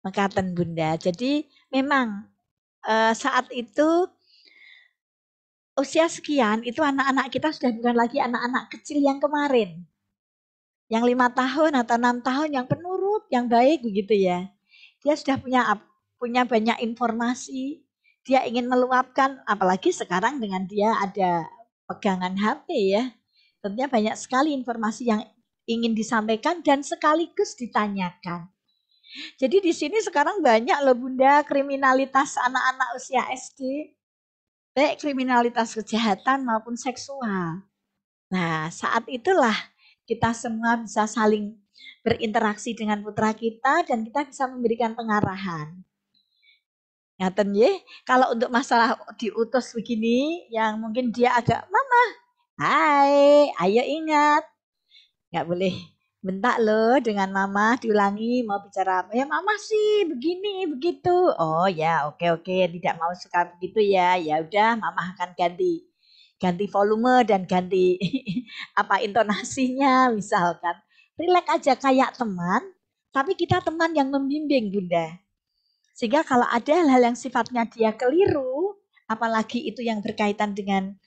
Mekaten Bunda. Jadi memang saat itu usia sekian itu anak-anak kita sudah bukan lagi anak-anak kecil yang kemarin. Yang 5 tahun atau 6 tahun yang penurut, yang baik begitu ya. Dia sudah punya banyak informasi. Dia ingin meluapkan, apalagi sekarang dengan dia ada pegangan HP ya. Tentunya banyak sekali informasi yang ingin disampaikan dan sekaligus ditanyakan. Jadi di sini sekarang banyak loh Bunda kriminalitas anak-anak usia SD. Baik kriminalitas kejahatan maupun seksual. Nah saat itulah kita semua bisa saling berinteraksi dengan putra kita dan kita bisa memberikan pengarahan. Ngaten ye, kalau untuk masalah diutus begini yang mungkin dia agak mama, hai, ayo ingat. Nggak boleh bentak loh dengan mama, diulangi mau bicara apa ya mama sih begini begitu. Oh ya oke tidak mau suka begitu ya. Ya udah mama akan ganti volume dan ganti apa intonasinya misalkan. Relax aja kayak teman, tapi kita teman yang membimbing Bunda. Sehingga kalau ada hal-hal yang sifatnya dia keliru, apalagi itu yang berkaitan dengan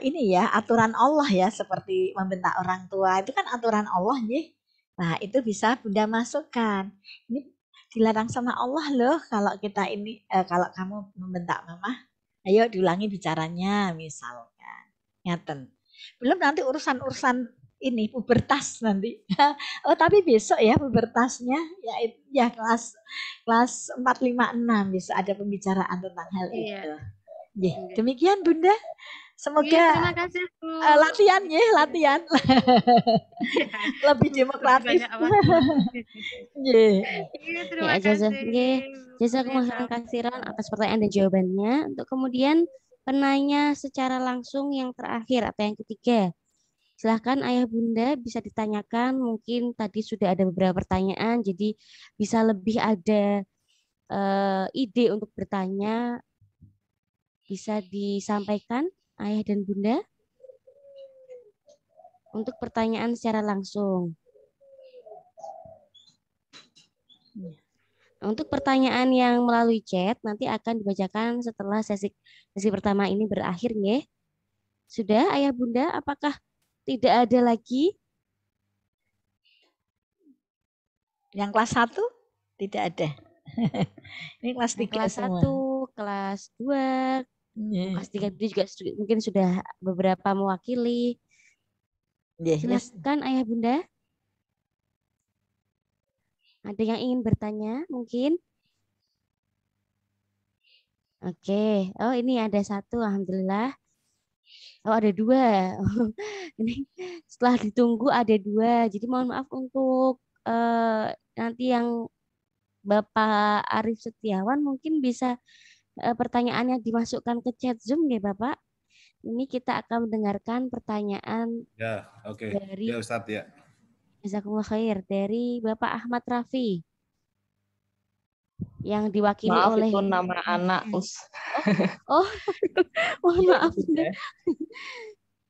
ini ya aturan Allah ya seperti membentak orang tua itu kan aturan Allah nih. Nah itu bisa Bunda masukkan. Ini dilarang sama Allah loh kalau kita ini kalau kamu membentak mama, ayo diulangi bicaranya misalkan. Ngaten. Belum nanti urusan ini pubertas nanti. Oh tapi besok ya pubertasnya ya kelas 4, 5, 6 bisa ada pembicaraan tentang hal itu. Demikian Bunda. Semoga terima kasih Bu. latihan ya, latihan. Lebih demokratis. Banyak waktu. Ya, Terima kasih. jazakumullah khairan atas pertanyaan dan jawabannya. Untuk kemudian penanya secara langsung yang terakhir atau yang ketiga. Silahkan Ayah Bunda bisa ditanyakan. Mungkin tadi sudah ada beberapa pertanyaan, jadi bisa lebih ada ide untuk bertanya. Bisa disampaikan Ayah dan Bunda untuk pertanyaan secara langsung. Untuk pertanyaan yang melalui chat nanti akan dibacakan setelah sesi pertama ini berakhir ya. Sudah Ayah Bunda, apakah tidak ada lagi? Yang kelas 1 tidak ada. Ini kelas 3 kelas semua. 1, kelas 2, kelas 3 juga mungkin sudah beberapa mewakili. Silakan Ayah Bunda. Ada yang ingin bertanya mungkin? Oke. Oh, ini ada satu, alhamdulillah. Oh, ada 2. Ini setelah ditunggu ada 2. Jadi mohon maaf untuk nanti yang Bapak Arif Setiawan mungkin bisa pertanyaannya dimasukkan ke chat Zoom ya Bapak. Ini kita akan mendengarkan pertanyaan dari ya Ustadz ya. Jazakumullah khair, dari Bapak Ahmad Rafi yang diwakili Maaf, oleh itu nama anak mohon maaf Bunda.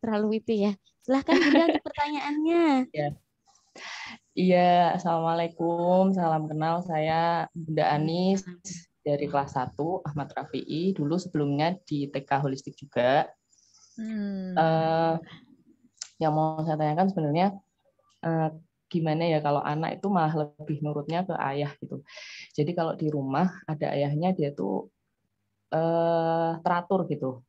Terlalu itu ya. Silahkan Bunda untuk pertanyaannya. Iya, assalamualaikum, salam kenal, saya Bunda Anis dari kelas 1 Ahmad Rafi'i, dulu sebelumnya di TK Holistik juga. Yang mau saya tanyakan sebenarnya gimana ya kalau anak itu malah lebih nurutnya ke ayah gitu. Jadi kalau di rumah ada ayahnya, dia tuh teratur gitu.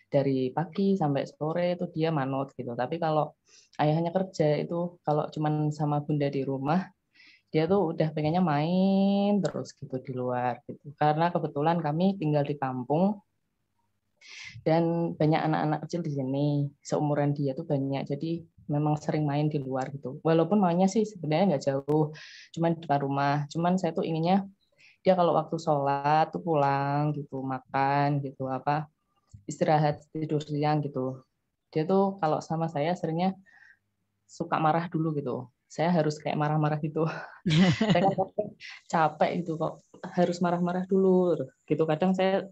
Dari pagi sampai sore itu dia manut gitu. Tapi kalau ayahnya kerja itu, kalau cuman sama bunda di rumah, dia tuh udah pengennya main terus gitu di luar gitu. Karena kebetulan kami tinggal di kampung dan banyak anak-anak kecil di sini, seumuran dia tuh banyak. Jadi memang sering main di luar gitu. Walaupun maunya sih sebenarnya nggak jauh, cuman di depan rumah. Cuman saya tuh inginnya dia kalau waktu sholat tuh pulang gitu, makan gitu, apa istirahat tidur siang gitu. Dia tuh kalau sama saya seringnya suka marah dulu gitu. Saya harus kayak marah-marah gitu. Saya kan capek gitu kok harus marah-marah dulu gitu. Kadang saya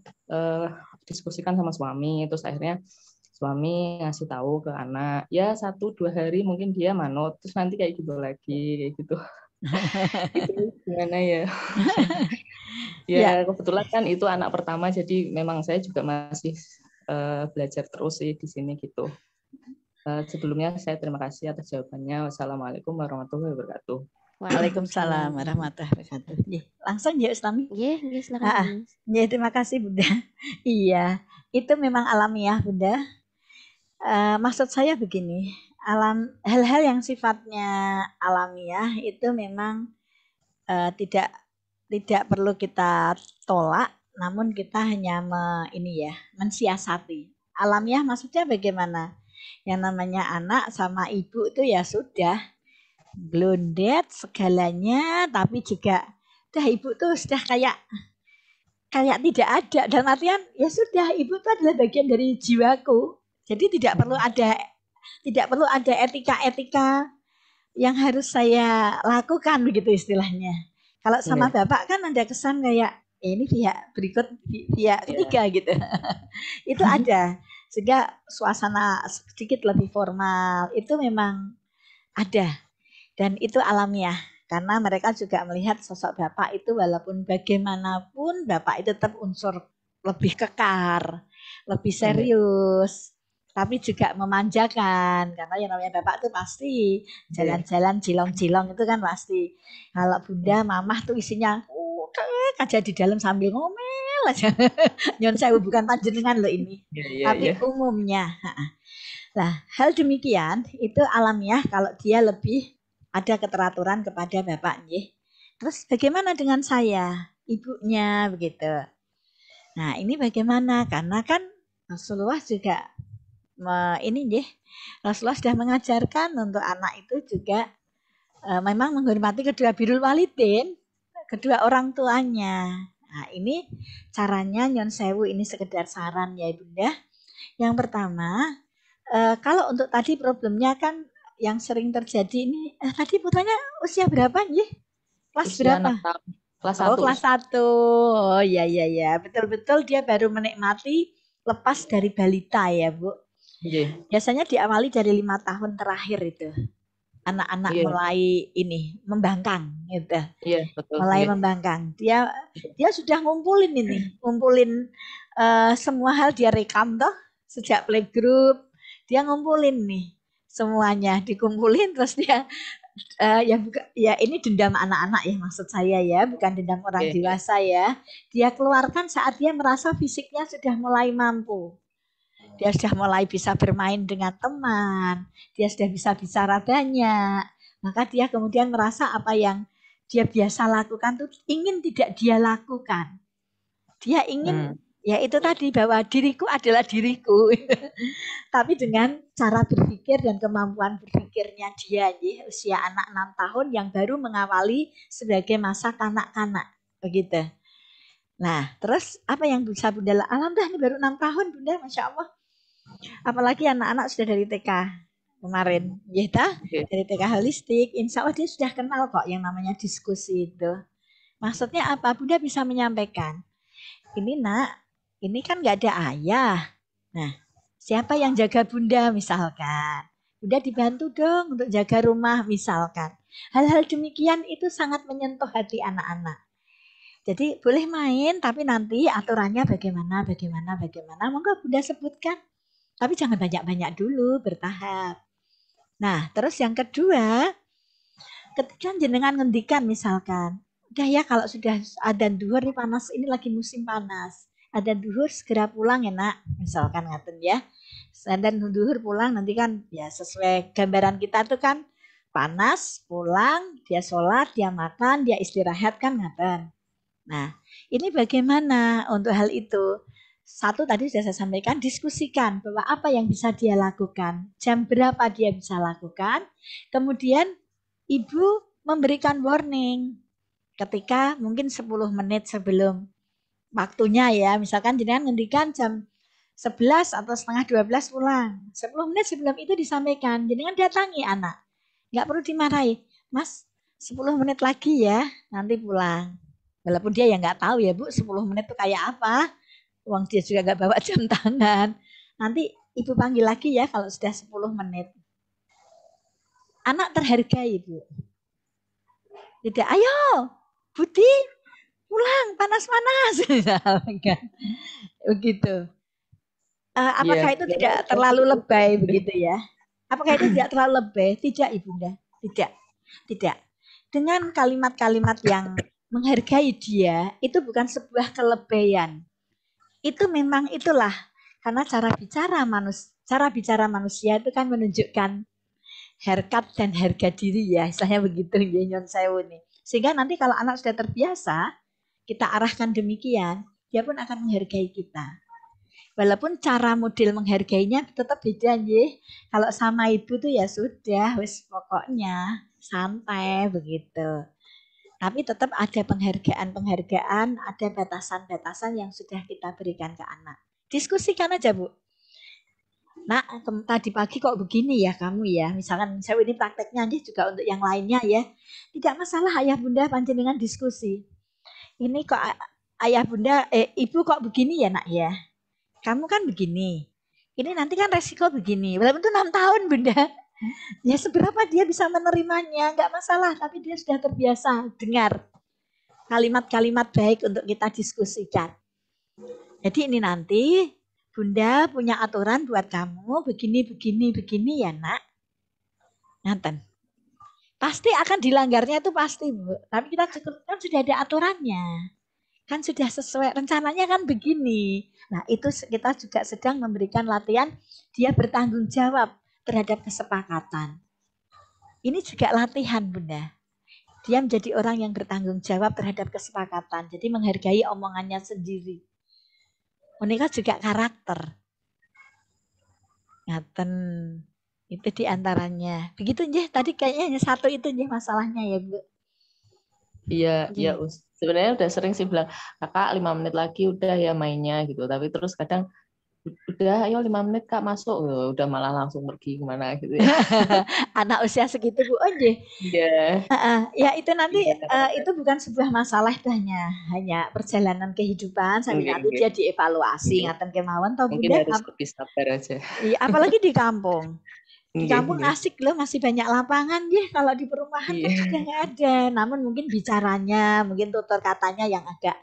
diskusikan sama suami, terus akhirnya suami ngasih tahu ke anak, ya 1-2 hari mungkin dia manut, terus nanti kayak gitu lagi, kayak gitu. Itu gimana ya? Ya kebetulan kan itu anak pertama, jadi memang saya juga masih belajar terus sih di sini gitu. Sebelumnya saya terima kasih atas jawabannya. Wassalamualaikum warahmatullahi wabarakatuh. Waalaikumsalam warahmatullahi wabarakatuh. Langsung ya Ustami? Iya, silakan. Ya, terima kasih Bunda. Iya, itu memang alamiah Bunda. Maksud saya begini, hal-hal yang sifatnya alamiah itu memang tidak perlu kita tolak, namun kita hanya mensiasati. Alamiah maksudnya bagaimana? Yang namanya anak sama ibu itu ya sudah blondet segalanya, tapi juga ibu tuh sudah kayak tidak ada, dan artian ya sudah, ibu itu adalah bagian dari jiwaku. Jadi tidak perlu ada etika-etika yang harus saya lakukan begitu istilahnya. Kalau sama bapak kan ada kesan kayak ini pihak ketiga gitu. Itu ada, sehingga suasana sedikit lebih formal itu memang ada, dan itu alamiah. Karena mereka juga melihat sosok bapak itu walaupun bagaimanapun bapak itu tetap unsur lebih kekar, lebih serius, tapi juga memanjakan. Karena yang namanya bapak itu pasti jalan-jalan cilong-cilong itu kan pasti. Kalau bunda, mamah tuh isinya aja di dalam sambil ngomel aja. Nyon sewu bukan panjenengan loh ini, tapi umumnya. Nah, hal demikian itu alamiah kalau dia lebih ada keteraturan kepada bapak nggih. Terus bagaimana dengan saya, ibunya begitu. Nah, ini bagaimana? Karena kan Rasulullah juga ini nggih, Rasulullah sudah mengajarkan untuk anak itu juga memang menghormati kedua birrul walidin, kedua orang tuanya. Nah, ini caranya nyon sewu, ini sekedar saran ya Bunda. Yang pertama, kalau untuk tadi problemnya kan yang sering terjadi ini, tadi putranya usia berapa nggih? Kelas Usia berapa? 6 tahun. Kelas Oh, 1. kelas 1. Oh, iya. Betul-betul dia baru menikmati lepas dari balita ya, Bu. Iya. Biasanya diawali dari 5 tahun terakhir itu. Anak-anak Iya. mulai ini membangkang gitu. Iya, betul. Mulai Iya. membangkang. Dia sudah ngumpulin semua hal, dia rekam toh sejak playgroup. Dia ngumpulin nih semuanya, dikumpulin terus dia ya ini dendam anak-anak ya maksud saya ya, bukan dendam orang dewasa ya. Dia keluarkan saat dia merasa fisiknya sudah mulai mampu. Dia sudah mulai bisa bermain dengan teman, dia sudah bisa bicara banyak. Maka dia kemudian merasa apa yang dia biasa lakukan tuh ingin tidak dia lakukan. Dia ingin ya itu tadi, bahwa diriku adalah diriku. Tapi dengan cara berpikir dan kemampuan berpikirnya dia, usia anak 6 tahun yang baru mengawali sebagai masa kanak-kanak, begitu. Nah, terus apa yang bisa Bunda? Alhamdulillah ini baru 6 tahun Bunda, Masya Allah. Apalagi anak-anak sudah dari TK kemarin, ya dari TK holistik, insya Allah dia sudah kenal kok yang namanya diskusi itu. Maksudnya apa? Bunda bisa menyampaikan, ini nak, ini kan nggak ada ayah. Nah, siapa yang jaga Bunda misalkan? Bunda dibantu dong untuk jaga rumah misalkan. Hal-hal demikian itu sangat menyentuh hati anak-anak. Jadi boleh main, tapi nanti aturannya bagaimana. Monggo Bunda sebutkan. Tapi jangan banyak-banyak dulu, bertahap. Nah, terus yang kedua, ketika jenengan ngendikan misalkan, udah ya kalau sudah adzan duhur nih panas, ini lagi musim panas. Adzan duhur segera pulang ya nak, misalkan ngaten ya. Adzan duhur pulang nanti kan ya sesuai gambaran kita tuh kan panas, pulang, dia sholat, dia makan, dia istirahat kan ngaten. Nah, ini bagaimana untuk hal itu? Satu tadi sudah saya sampaikan, diskusikan bahwa apa yang bisa dia lakukan, jam berapa dia bisa lakukan. Kemudian ibu memberikan warning ketika mungkin 10 menit sebelum waktunya ya, misalkan jenengan ngendikan jam 11 atau setengah 12 pulang. 10 menit sebelum itu disampaikan, jenengan datangi anak. Nggak perlu dimarahi, Mas 10 menit lagi ya, nanti pulang. Walaupun dia ya nggak tahu ya Bu, 10 menit itu kayak apa. Uang dia juga nggak bawa jam tangan. Nanti ibu panggil lagi ya kalau sudah 10 menit. Anak terhargai Bu. Tidak, ayo Budi pulang, panas-panas. Begitu. Apakah itu tidak terlalu lebay begitu ya? Apakah itu tidak terlalu lebay? Tidak Ibunda, tidak. Dengan kalimat-kalimat yang menghargai dia, itu bukan sebuah kelebihan. Itu memang itulah, karena cara bicara manusia itu kan menunjukkan harkat dan harga diri ya, istilahnya begitu nyon sewu nih. Sehingga nanti kalau anak sudah terbiasa, kita arahkan demikian, dia pun akan menghargai kita. Walaupun cara model menghargainya tetap beda nggih. Kalau sama ibu tuh ya sudah, wis pokoknya santai begitu. Tapi tetap ada penghargaan, ada batasan-batasan yang sudah kita berikan ke anak. Diskusikan aja Bu. Nah, tadi pagi kok begini ya kamu ya. Misalkan saya ini prakteknya aja juga untuk yang lainnya ya. Tidak masalah ayah bunda panjenengan diskusi. Ini kok ayah bunda, ibu kok begini ya nak ya. Kamu kan begini. Ini nanti kan resiko begini. Walaupun itu 6 tahun bunda. Ya seberapa dia bisa menerimanya, nggak masalah. Tapi dia sudah terbiasa dengar kalimat-kalimat baik untuk kita diskusikan. Jadi ini nanti bunda punya aturan buat kamu begini ya nak. Nanten. Pasti akan dilanggarnya itu pasti Bu. Tapi kita kan sudah ada aturannya. Kan sudah sesuai rencananya kan begini. Nah itu kita juga sedang memberikan latihan dia bertanggung jawab terhadap kesepakatan. Ini juga latihan Bunda. Dia menjadi orang yang bertanggung jawab terhadap kesepakatan. Jadi menghargai omongannya sendiri. Menikah juga karakter. Ngaten. Itu diantaranya. Begitu nggih, tadi kayaknya hanya satu itu nggih masalahnya ya Bu. Iya, ya Nggih. sebenarnya udah sering sih bilang, kakak 5 menit lagi udah ya mainnya gitu. Tapi terus kadang udah ayo 5 menit kak masuk, udah malah langsung pergi kemana gitu ya. Anak usia segitu Bu. Oh nggih. Iya, Ya itu nanti iya kadang-kadang. itu bukan sebuah masalah, itu hanya perjalanan kehidupan sambil Oke, nanti oke, dia dievaluasi oke. ngaten kemawon toh Mungkin Bunda. harus lebih sabar aja. Iya, apalagi di kampung. Di Oke, kampung oke. asik loh, masih banyak lapangan ya. Kalau di perumahan kan Iya, sudah nggak ada. Namun mungkin bicaranya, mungkin tutur katanya yang agak,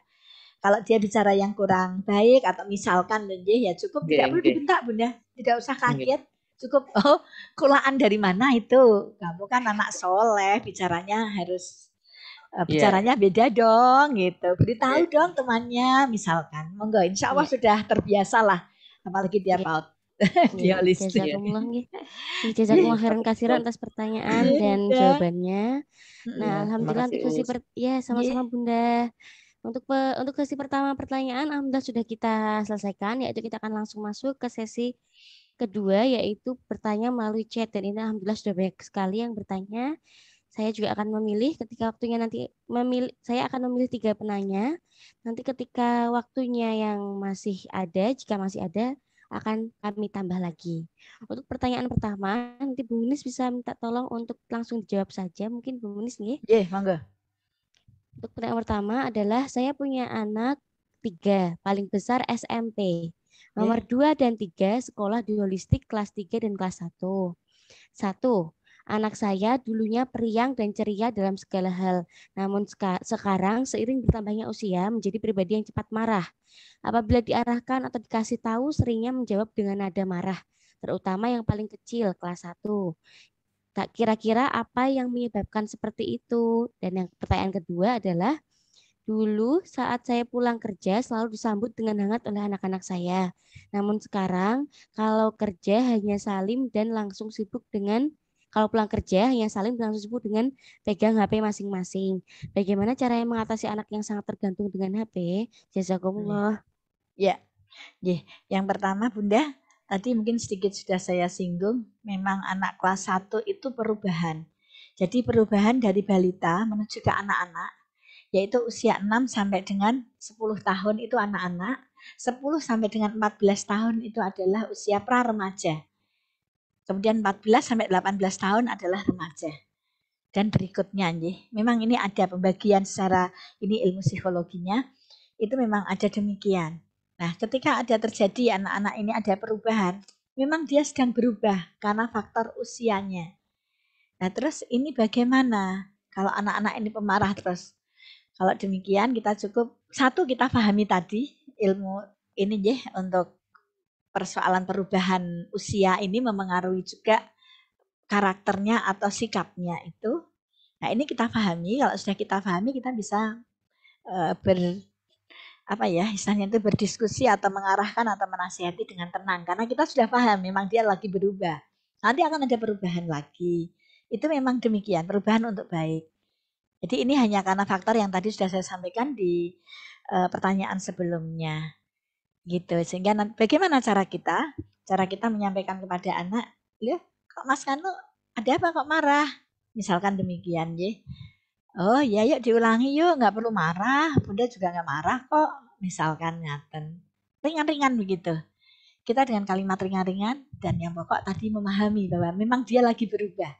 kalau dia bicara yang kurang baik atau misalkan ya cukup, oke, tidak perlu oke, dibentak Bunda. Tidak usah oke. kaget. Cukup, oh kulaan dari mana itu? Kamu kan anak soleh, bicaranya harus Iya, bicaranya beda dong gitu. Beritahu oke. dong temannya misalkan. Monggo, insya Allah Iya. sudah terbiasa lah. Apalagi dia Nggih. PAUD. Nggih. Dia holistik. Iya. Jazakumullah nggih. Nggih, Nggih, jazakumullah khairan katsiran atas pertanyaan nggih, dan Bunda. jawabannya. Nah, Iya, terima alhamdulillah kasih untuk sesi Us. ya Nggih. sama-sama Bunda. Untuk sesi pertama pertanyaan alhamdulillah sudah kita selesaikan, yaitu kita akan langsung masuk ke sesi kedua, yaitu bertanya melalui chat, dan ini alhamdulillah sudah banyak sekali yang bertanya. Saya juga akan memilih ketika waktunya nanti saya akan memilih 3 penanya. Nanti ketika waktunya yang masih ada, jika masih ada, akan kami tambah lagi. Untuk pertanyaan pertama, nanti Bu Munis bisa minta tolong untuk langsung dijawab saja. Mungkin Bu Munis nih. Nggih, monggo. Untuk pertanyaan pertama adalah saya punya anak 3, paling besar SMP. Nomor Nggih. 2 dan 3 sekolah di holistik kelas 3 dan kelas 1. 1. Anak saya dulunya periang dan ceria dalam segala hal. Namun sekarang seiring bertambahnya usia menjadi pribadi yang cepat marah. Apabila diarahkan atau dikasih tahu seringnya menjawab dengan nada marah. Terutama yang paling kecil kelas 1. Tak kira-kira apa yang menyebabkan seperti itu? Dan yang pertanyaan kedua adalah dulu saat saya pulang kerja selalu disambut dengan hangat oleh anak-anak saya. Namun sekarang kalau kerja hanya salim dan langsung sibuk dengan kalau pulang kerja hanya salim dan langsung sibuk dengan pegang HP masing-masing. Bagaimana cara yang mengatasi anak yang sangat tergantung dengan HP? Jazakumullah. Ya, nggih. Yang pertama Bunda, tadi mungkin sedikit sudah saya singgung, memang anak kelas 1 itu perubahan. Jadi perubahan dari balita menuju ke anak-anak, yaitu usia 6 sampai dengan 10 tahun itu anak-anak, 10 sampai dengan 14 tahun itu adalah usia pra-remaja. Kemudian 14 sampai 18 tahun adalah remaja. Dan berikutnya nggih, memang ini ada pembagian secara ini ilmu psikologinya, itu memang ada demikian. Nah, ketika ada terjadi anak-anak ini ada perubahan, memang dia sedang berubah karena faktor usianya. Nah, terus ini bagaimana kalau anak-anak ini pemarah terus? Kalau demikian kita cukup satu, kita pahami tadi ilmu ini nggih, untuk persoalan perubahan usia ini memengaruhi juga karakternya atau sikapnya itu. Nah, ini kita pahami, kalau sudah kita pahami kita bisa istilahnya itu berdiskusi atau mengarahkan atau menasihati dengan tenang, karena kita sudah paham memang dia lagi berubah. Nanti akan ada perubahan lagi. Itu memang demikian, perubahan untuk baik. Jadi ini hanya karena faktor yang tadi sudah saya sampaikan di pertanyaan sebelumnya. Gitu. Sehingga bagaimana cara kita? Cara kita menyampaikan kepada anak, "Loh, kok Mas Kanu ada apa kok marah?" Misalkan demikian, ya. "Oh ya, yuk diulangi yuk, nggak perlu marah, Bunda juga nggak marah kok." Misalkan ngaten. Ringan-ringan begitu. Kita dengan kalimat ringan-ringan dan yang pokok tadi memahami bahwa memang dia lagi berubah.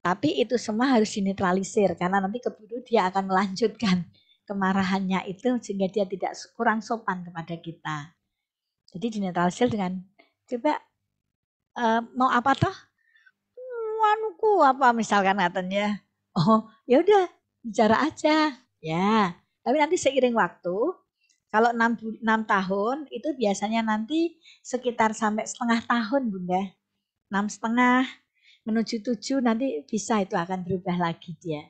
Tapi itu semua harus dinetralisir karena nanti keburu dia akan melanjutkan kemarahannya itu sehingga dia tidak kurang sopan kepada kita. Jadi dinetralisir dengan coba mau apa toh? Anuku apa misalkan katanya. Oh, ya udah bicara aja. Ya. Tapi nanti seiring waktu kalau 6 tahun itu biasanya nanti sekitar sampai setengah tahun Bunda. 6,5 menuju 7 nanti bisa itu akan berubah lagi dia.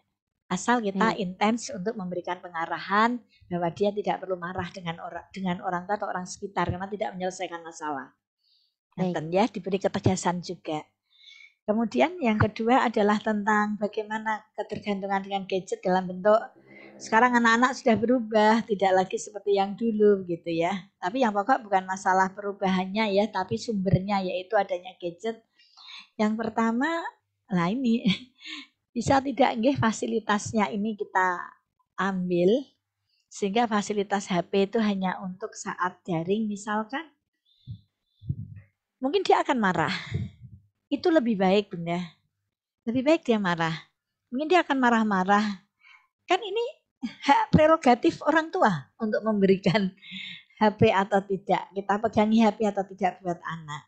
Asal kita intens untuk memberikan pengarahan bahwa dia tidak perlu marah dengan orang tua atau orang sekitar karena tidak menyelesaikan masalah. Dan ya diberi ketegasan juga. Kemudian yang kedua adalah tentang bagaimana ketergantungan dengan gadget dalam bentuk Sekarang anak-anak sudah berubah, tidak lagi seperti yang dulu gitu ya. Tapi yang pokok bukan masalah perubahannya ya, tapi sumbernya yaitu adanya gadget. Yang pertama, lah ini bisa tidak nggih fasilitasnya ini kita ambil sehingga fasilitas HP itu hanya untuk saat daring misalkan. Mungkin dia akan marah. Itu lebih baik Bunda. Lebih baik dia marah. Mungkin dia akan marah-marah. Kan ini hak prerogatif orang tua untuk memberikan HP atau tidak. Kita pegangi HP atau tidak buat anak.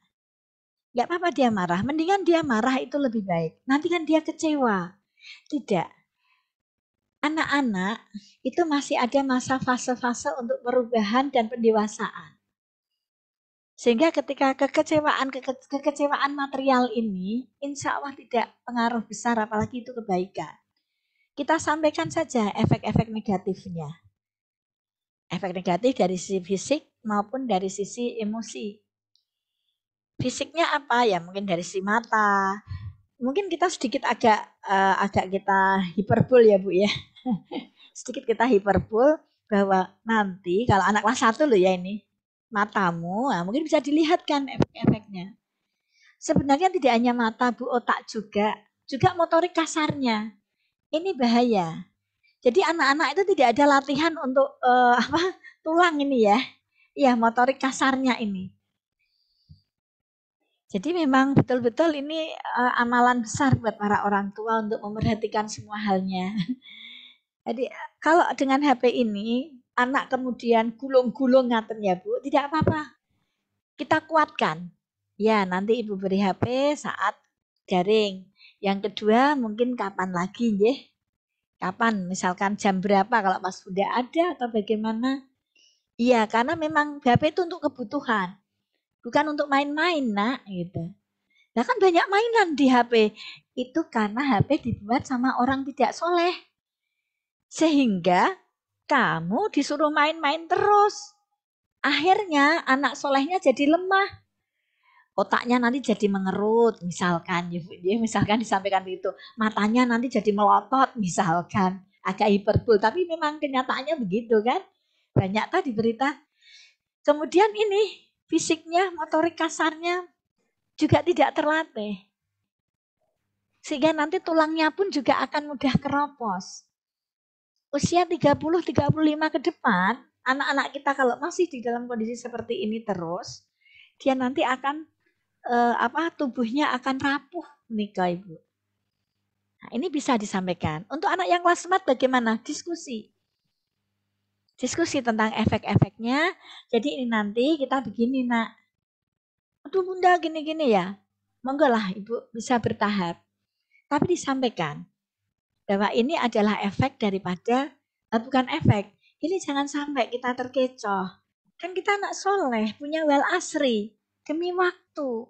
Gak apa-apa dia marah. Mendingan dia marah itu lebih baik. Nanti kan dia kecewa. Tidak. Anak-anak itu masih ada masa fase-fase untuk perubahan dan pendewasaan. Sehingga ketika kekecewaan material ini, insya Allah tidak pengaruh besar, apalagi itu kebaikan. Kita sampaikan saja efek-efek negatifnya. Efek negatif dari sisi fisik maupun dari sisi emosi. Fisiknya apa ya? Mungkin dari sisi mata. Mungkin kita sedikit agak kita hiperbol ya Bu ya. Sedikit kita hiperbol bahwa nanti kalau anak kelas 1 loh ya ini. Matamu, nah mungkin bisa dilihat kan efek-efeknya. Sebenarnya tidak hanya mata Bu, otak juga motorik kasarnya. Ini bahaya. Jadi anak-anak itu tidak ada latihan untuk tulang ini ya. Ya, motorik kasarnya ini. Jadi memang betul-betul ini amalan besar buat para orang tua untuk memperhatikan semua halnya. Jadi kalau dengan HP ini anak kemudian gulung-gulung ngaten ya Bu, tidak apa-apa. Kita kuatkan. Ya, nanti Ibu beri HP saat daring. Yang kedua mungkin kapan lagi nggih? Kapan? Misalkan jam berapa kalau pas Bunda ada atau bagaimana? Iya, karena memang HP itu untuk kebutuhan. Bukan untuk main-main, Nak, gitu. Nah kan banyak mainan di HP. Itu karena HP dibuat sama orang tidak soleh. Sehingga kamu disuruh main-main terus. Akhirnya anak solehnya jadi lemah. Otaknya nanti jadi mengerut, misalkan. Ya, misalkan disampaikan begitu. Matanya nanti jadi melotot, misalkan. Agak hiperbol, tapi memang kenyataannya begitu kan. Banyak tadi berita. Kemudian ini fisiknya, motorik kasarnya juga tidak terlatih. Sehingga nanti tulangnya pun juga akan mudah keropos. Usia 30-35 ke depan, anak-anak kita kalau masih di dalam kondisi seperti ini terus, dia nanti akan tubuhnya akan rapuh menikah Ibu. Nah, ini bisa disampaikan. Untuk anak yang kelas 4 bagaimana? Diskusi tentang efek-efeknya. Jadi ini nanti kita begini Nak. Aduh Bunda gini-gini ya. Monggo lah Ibu bisa bertahap. Tapi disampaikan bahwa ini adalah efek daripada, bukan efek. Ini jangan sampai kita terkecoh. Kan kita anak soleh, punya wal asri. Demi waktu.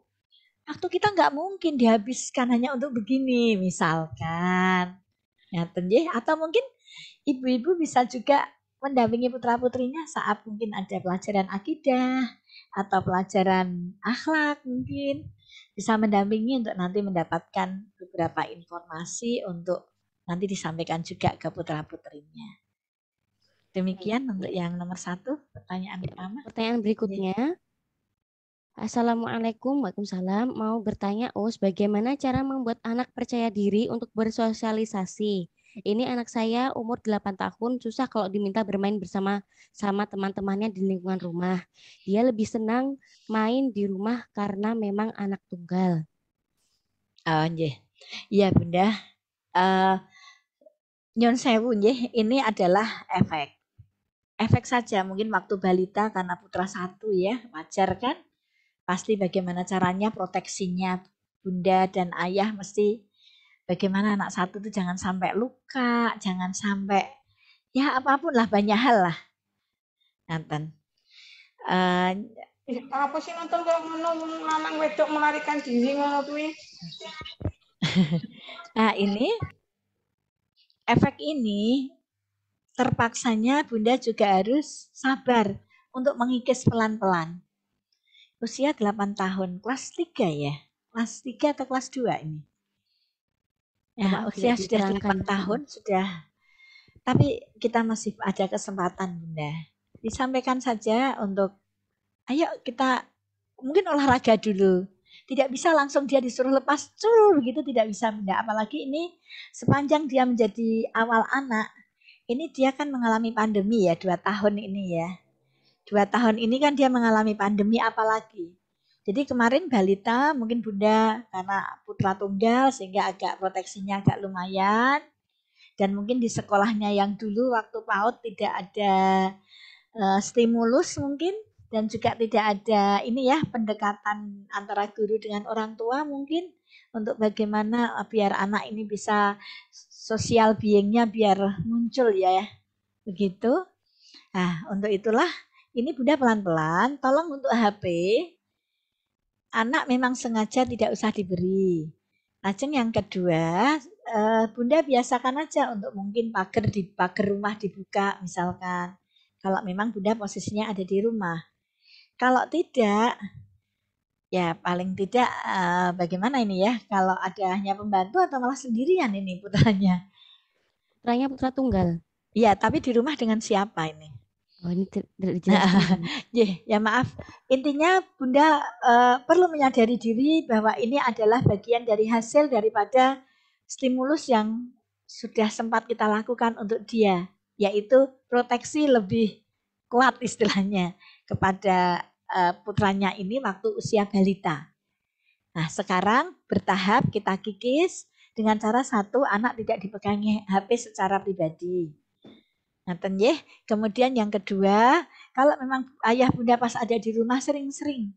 Waktu kita nggak mungkin dihabiskan hanya untuk begini, misalkan. Atau mungkin ibu-ibu bisa juga mendampingi putra-putrinya saat mungkin ada pelajaran akidah atau pelajaran akhlak mungkin. Bisa mendampingi untuk nanti mendapatkan beberapa informasi untuk nanti disampaikan juga ke putra-putrinya. Demikian untuk yang nomor 1, pertanyaan pertama. Pertanyaan berikutnya. Assalamualaikum, waalaikumsalam. Mau bertanya, bagaimana cara membuat anak percaya diri untuk bersosialisasi? Ini anak saya umur 8 tahun, susah kalau diminta bermain bersama teman-temannya di lingkungan rumah. Dia lebih senang main di rumah karena memang anak tunggal. Oh, nggih. Iya, Bunda. Nyon sewu nggih, ini adalah efek. Efek saja mungkin waktu balita karena putra 1 ya, wajar kan? Pasti bagaimana caranya proteksinya Bunda dan Ayah mesti bagaimana anak 1 itu jangan sampai luka, jangan sampai ya apapun lah, banyak hal lah. Nanten. Apa sih nonton kok ngono lanang wedok melarikan diri ngono kuwi? Nah, ini efek ini terpaksanya Bunda juga harus sabar untuk mengikis pelan-pelan. Usia 8 tahun, kelas 3 ya? Kelas 3 atau kelas 2 ini? Ya, usia sudah 8 tahun, sudah Tapi kita masih ada kesempatan Bunda. Disampaikan saja untuk ayo kita mungkin olahraga dulu. Tidak bisa langsung dia disuruh lepas begitu, tidak bisa Bunda. Apalagi ini sepanjang dia menjadi awal anak, ini dia kan mengalami pandemi ya 2 tahun ini ya. 2 tahun ini kan dia mengalami pandemi apalagi. Jadi kemarin balita mungkin Bunda karena putra tunggal sehingga agak proteksinya agak lumayan. Dan mungkin di sekolahnya yang dulu waktu PAUD tidak ada stimulus mungkin. Dan juga tidak ada ini ya pendekatan antara guru dengan orang tua mungkin. Untuk bagaimana biar anak ini bisa social being-nya biar muncul ya. Begitu. Nah untuk itulah ini Bunda pelan-pelan tolong untuk HP. Anak memang sengaja tidak usah diberi. Lajeng yang kedua, Bunda biasakan aja untuk mungkin pagar rumah dibuka misalkan. Kalau memang Bunda posisinya ada di rumah. Kalau tidak, ya paling tidak bagaimana ini ya? Kalau ada hanya pembantu atau malah sendirian ini putranya? Putranya putra tunggal. Iya, tapi di rumah dengan siapa ini? Oh, ini tidak dijelaskan. Ya maaf. Intinya Bunda perlu menyadari diri bahwa ini adalah bagian dari hasil daripada stimulus yang sudah sempat kita lakukan untuk dia, yaitu proteksi lebih kuat istilahnya kepada putranya ini waktu usia balita. Nah sekarang bertahap kita kikis dengan cara satu, anak tidak dipegangi HP secara pribadi. Ngaten nggih. Kemudian yang kedua, kalau memang ayah bunda pas ada di rumah sering-sering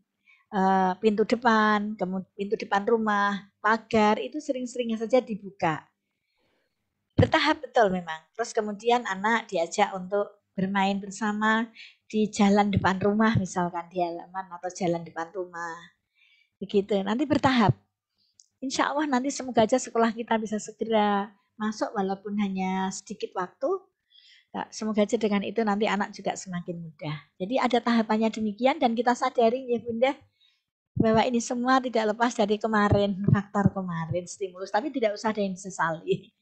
pintu depan rumah, pagar itu sering-seringnya saja dibuka. Bertahap betul memang. Terus kemudian anak diajak untuk bermain bersama di jalan depan rumah misalkan di halaman atau jalan depan rumah. Begitu. Nanti bertahap. Insya Allah nanti semoga aja sekolah kita bisa segera masuk walaupun hanya sedikit waktu. Semoga aja dengan itu nanti anak juga semakin mudah. Jadi ada tahapannya demikian dan kita sadari ya Bunda bahwa ini semua tidak lepas dari kemarin, faktor kemarin, stimulus. Tapi tidak usah ada yang disesali.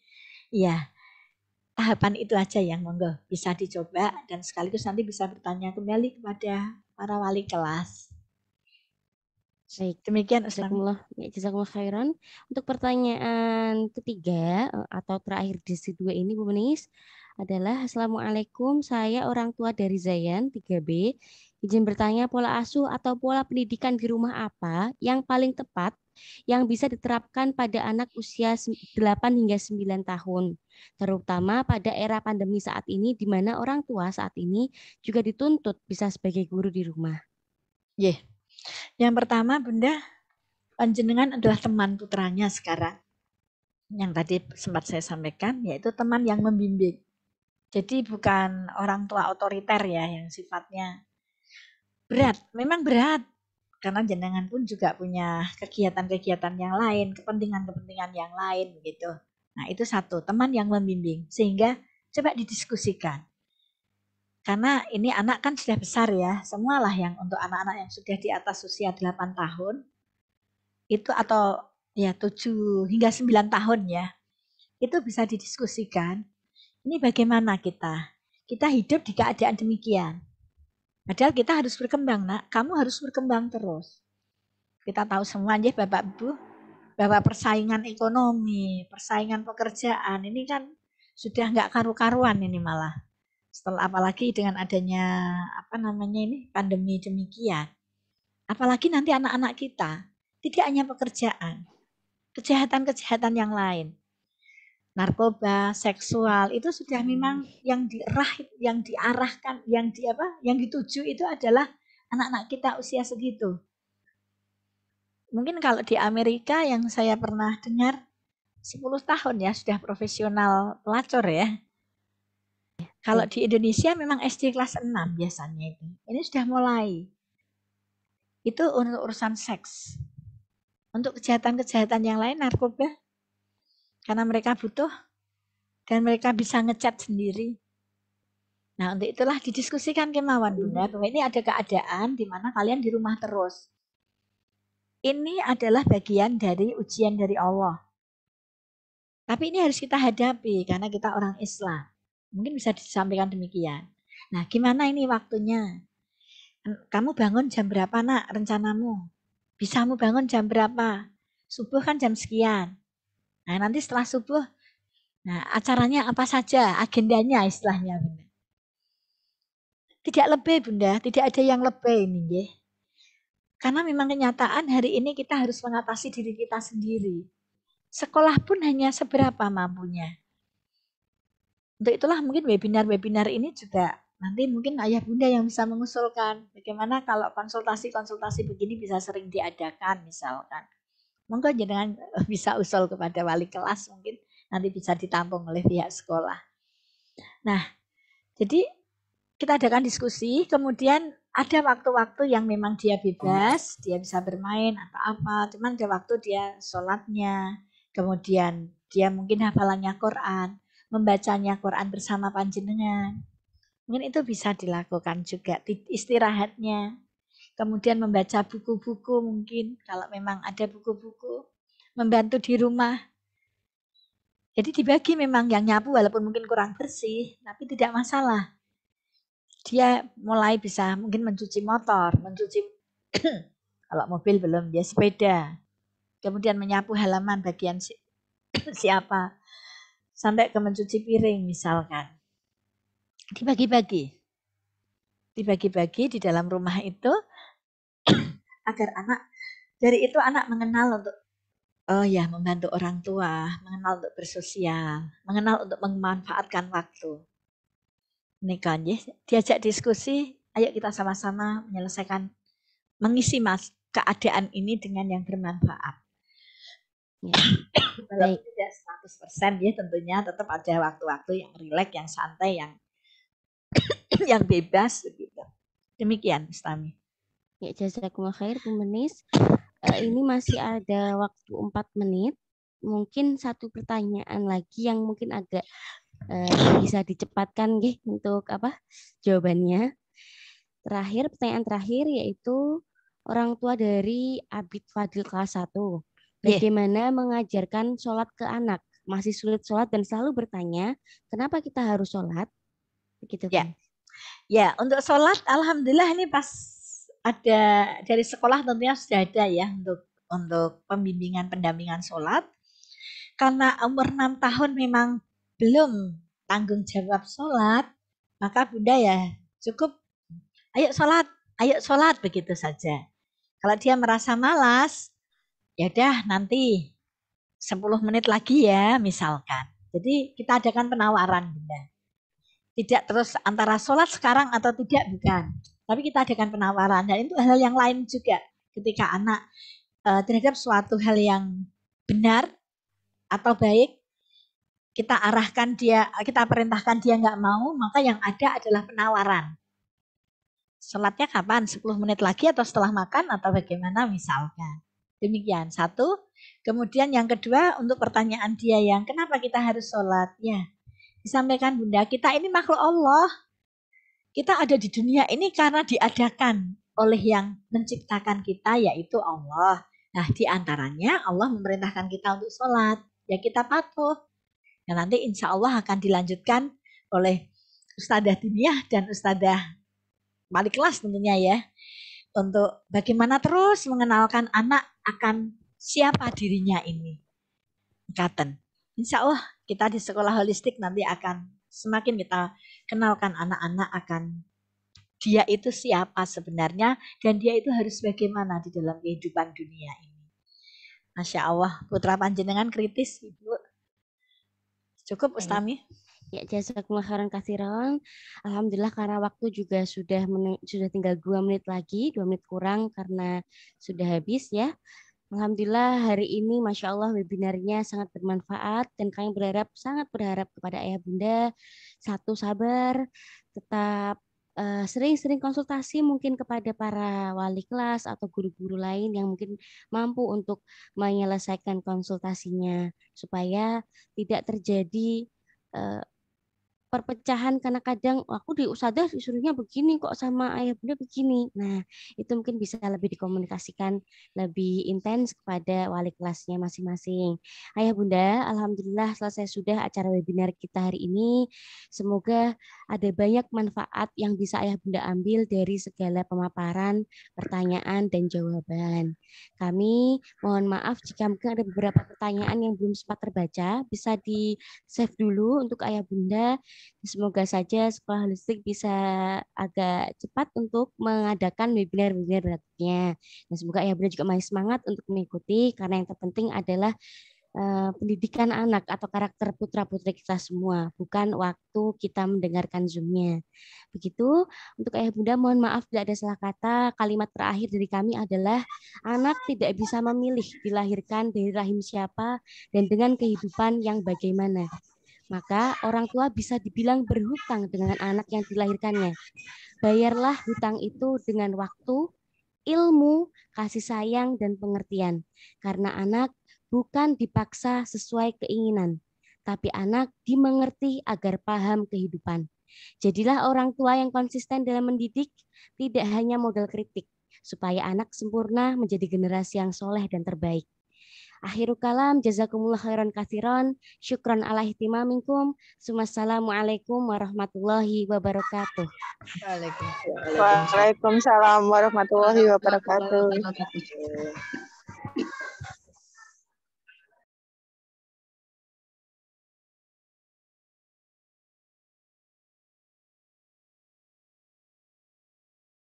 Iya, tahapan itu aja yang monggo bisa dicoba dan sekaligus nanti bisa bertanya kembali kepada para wali kelas. Baik, demikian Ustaz. Jazakumullah khairan. Untuk pertanyaan ketiga atau terakhir di C2 ini Bu Menis adalah Assalamualaikum, saya orang tua dari Zayan 3B. Izin bertanya pola asuh atau pola pendidikan di rumah apa yang paling tepat yang bisa diterapkan pada anak usia 8 hingga 9 tahun. Terutama pada era pandemi saat ini di mana orang tua saat ini juga dituntut bisa sebagai guru di rumah. Yeah. Yang pertama Bunda, panjenengan adalah teman putranya sekarang. Yang tadi sempat saya sampaikan, yaitu teman yang membimbing. Jadi bukan orang tua otoriter ya, yang sifatnya berat. Memang berat, karena jenengan pun juga punya kegiatan-kegiatan yang lain, kepentingan-kepentingan yang lain begitu. Nah itu satu, teman yang membimbing. Sehingga coba didiskusikan. Karena ini anak kan sudah besar ya, semualah yang untuk anak-anak yang sudah di atas usia 8 tahun, itu atau ya 7 hingga 9 tahun ya, itu bisa didiskusikan. Ini bagaimana kita hidup di keadaan demikian. Padahal kita harus berkembang nak, kamu harus berkembang terus. Kita tahu semua ya Bapak Ibu, bahwa persaingan ekonomi, persaingan pekerjaan, ini kan sudah nggak karu-karuan ini malah. Setelah apalagi dengan adanya pandemi demikian. Apalagi nanti anak-anak kita tidak hanya pekerjaan, kejahatan-kejahatan yang lain. Narkoba, seksual itu sudah memang yang diarahkan, yang dituju itu adalah anak-anak kita usia segitu. Mungkin kalau di Amerika yang saya pernah dengar 10 tahun ya sudah profesional pelacur ya. Kalau di Indonesia memang SD kelas 6 biasanya itu. Ini sudah mulai. Itu untuk urusan seks. Untuk kejahatan-kejahatan yang lain, narkoba. Karena mereka butuh dan mereka bisa ngechat sendiri. Nah, untuk itulah didiskusikan kemauan Bunda bahwa ini ada keadaan di mana kalian di rumah terus. Ini adalah bagian dari ujian dari Allah. Tapi ini harus kita hadapi karena kita orang Islam. Mungkin bisa disampaikan demikian. Nah, gimana ini waktunya? Kamu bangun jam berapa, Nak, rencanamu? Bisamu bangun jam berapa? Subuh kan jam sekian. Nah, nanti setelah subuh, nah acaranya apa saja, agendanya istilahnya, Bunda. Tidak lebih, Bunda, tidak ada yang lebih ini, ya. Karena memang kenyataan hari ini kita harus mengatasi diri kita sendiri. Sekolah pun hanya seberapa mampunya. Untuk itulah mungkin webinar-webinar ini juga nanti mungkin ayah bunda yang bisa mengusulkan bagaimana kalau konsultasi-konsultasi begini bisa sering diadakan misalkan. Monggo jangan bisa usul kepada wali kelas, mungkin nanti bisa ditampung oleh pihak sekolah. Nah, jadi kita adakan diskusi, kemudian ada waktu-waktu yang memang dia bebas, dia bisa bermain atau apa, cuman ada waktu dia sholatnya, kemudian dia mungkin hafalannya Quran, membacanya Quran bersama panjenengan. Mungkin itu bisa dilakukan juga, istirahatnya. Kemudian membaca buku-buku mungkin, kalau memang ada buku-buku. Membantu di rumah. Jadi dibagi memang yang nyapu walaupun mungkin kurang bersih, tapi tidak masalah. Dia mulai bisa mungkin mencuci motor, mencuci kalau mobil belum, dia sepeda. Kemudian menyapu halaman bagian siapa. Sampai ke mencuci piring misalkan. Dibagi-bagi. Dibagi-bagi di dalam rumah itu agar anak, dari itu anak mengenal untuk membantu orang tua, mengenal untuk bersosial, mengenal untuk memanfaatkan waktu. Ini kan ya, diajak diskusi, ayo kita sama-sama menyelesaikan, mengisi keadaan ini dengan yang bermanfaat. Ya. Walaupun tidak 100% ya tentunya, tetap ada waktu-waktu yang rileks, yang santai, yang bebas begitu. Demikian, Ustami. Ya, jazakumullah khair, Bu Menis. Ini masih ada waktu 4 menit. Mungkin satu pertanyaan lagi yang mungkin agak bisa dicepatkan untuk jawabannya. Pertanyaan terakhir yaitu orang tua dari Abid Fadil kelas 1. Bagaimana mengajarkan sholat ke anak? Masih sulit sholat dan selalu bertanya, kenapa kita harus sholat? Begitu kan? Ya, untuk sholat, alhamdulillah ini pas ada dari sekolah tentunya sudah ada ya untuk pembimbingan pendampingan sholat. Karena umur 6 tahun memang belum tanggung jawab sholat, maka Bunda ya cukup ayo sholat begitu saja. Kalau dia merasa malas, ya udah nanti 10 menit lagi ya misalkan. Jadi kita adakan penawaran Bunda. Tidak terus antara sholat sekarang atau tidak, bukan. Tapi kita adakan penawaran. Dan itu hal yang lain juga. Ketika anak terhadap suatu hal yang benar atau baik, kita arahkan dia, kita perintahkan dia nggak mau, maka yang ada adalah penawaran. Sholatnya kapan? 10 menit lagi atau setelah makan atau bagaimana misalkan. Demikian, satu. Kemudian yang kedua, untuk pertanyaan dia yang kenapa kita harus sholat? Ya, disampaikan Bunda, kita ini makhluk Allah. Kita ada di dunia ini karena diadakan oleh yang menciptakan kita, yaitu Allah. Nah, di antaranya Allah memerintahkan kita untuk sholat. Ya kita patuh. Nah, nanti insya Allah akan dilanjutkan oleh Ustadzah Diniyah dan Ustadzah wali kelas tentunya ya. Untuk bagaimana terus mengenalkan anak akan siapa dirinya ini. Katen. Insya Allah kita di sekolah holistik nanti akan semakin kita kenalkan anak-anak akan dia itu siapa sebenarnya dan dia itu harus bagaimana di dalam kehidupan dunia ini. Masya Allah, putra panjenengan kritis, Ibu. Cukup, Ustami? Ya, jazakumullah khairan katsiran. Alhamdulillah karena waktu juga sudah tinggal 2 menit lagi, 2 menit kurang karena sudah habis ya. Alhamdulillah hari ini Masya Allah webinarnya sangat bermanfaat dan kami sangat berharap kepada Ayah Bunda satu sabar, tetap sering-sering konsultasi mungkin kepada para wali kelas atau guru-guru lain yang mungkin mampu untuk menyelesaikan konsultasinya supaya tidak terjadi perpecahan karena kadang aku di ustadzah disuruhnya begini kok sama ayah bunda begini. Nah, itu mungkin bisa lebih dikomunikasikan lebih intens kepada wali kelasnya masing-masing. Ayah bunda, alhamdulillah selesai sudah acara webinar kita hari ini. Semoga ada banyak manfaat yang bisa ayah bunda ambil dari segala pemaparan, pertanyaan, dan jawaban. Kami mohon maaf jika mungkin ada beberapa pertanyaan yang belum sempat terbaca, bisa di-save dulu untuk ayah bunda. Semoga saja sekolah holistik bisa agak cepat untuk mengadakan webinar-webinar berikutnya. Dan semoga ayah bunda juga masih semangat untuk mengikuti, karena yang terpenting adalah pendidikan anak atau karakter putra-putri kita semua, bukan waktu kita mendengarkan Zoom-nya. Begitu, untuk ayah bunda mohon maaf bila ada salah kata. Kalimat terakhir dari kami adalah anak tidak bisa memilih dilahirkan dari rahim siapa dan dengan kehidupan yang bagaimana. Maka orang tua bisa dibilang berhutang dengan anak yang dilahirkannya. Bayarlah hutang itu dengan waktu, ilmu, kasih sayang, dan pengertian. Karena anak bukan dipaksa sesuai keinginan, tapi anak dimengerti agar paham kehidupan. Jadilah orang tua yang konsisten dalam mendidik, tidak hanya modal kritik, supaya anak sempurna menjadi generasi yang soleh dan terbaik. Akhirul kalam, jazakumullah khairan katsiran, syukran ala ihtimamikum. Wassalamualaikum warahmatullahi wabarakatuh. Waalaikumsalam. Waalaikumsalam warahmatullahi wabarakatuh.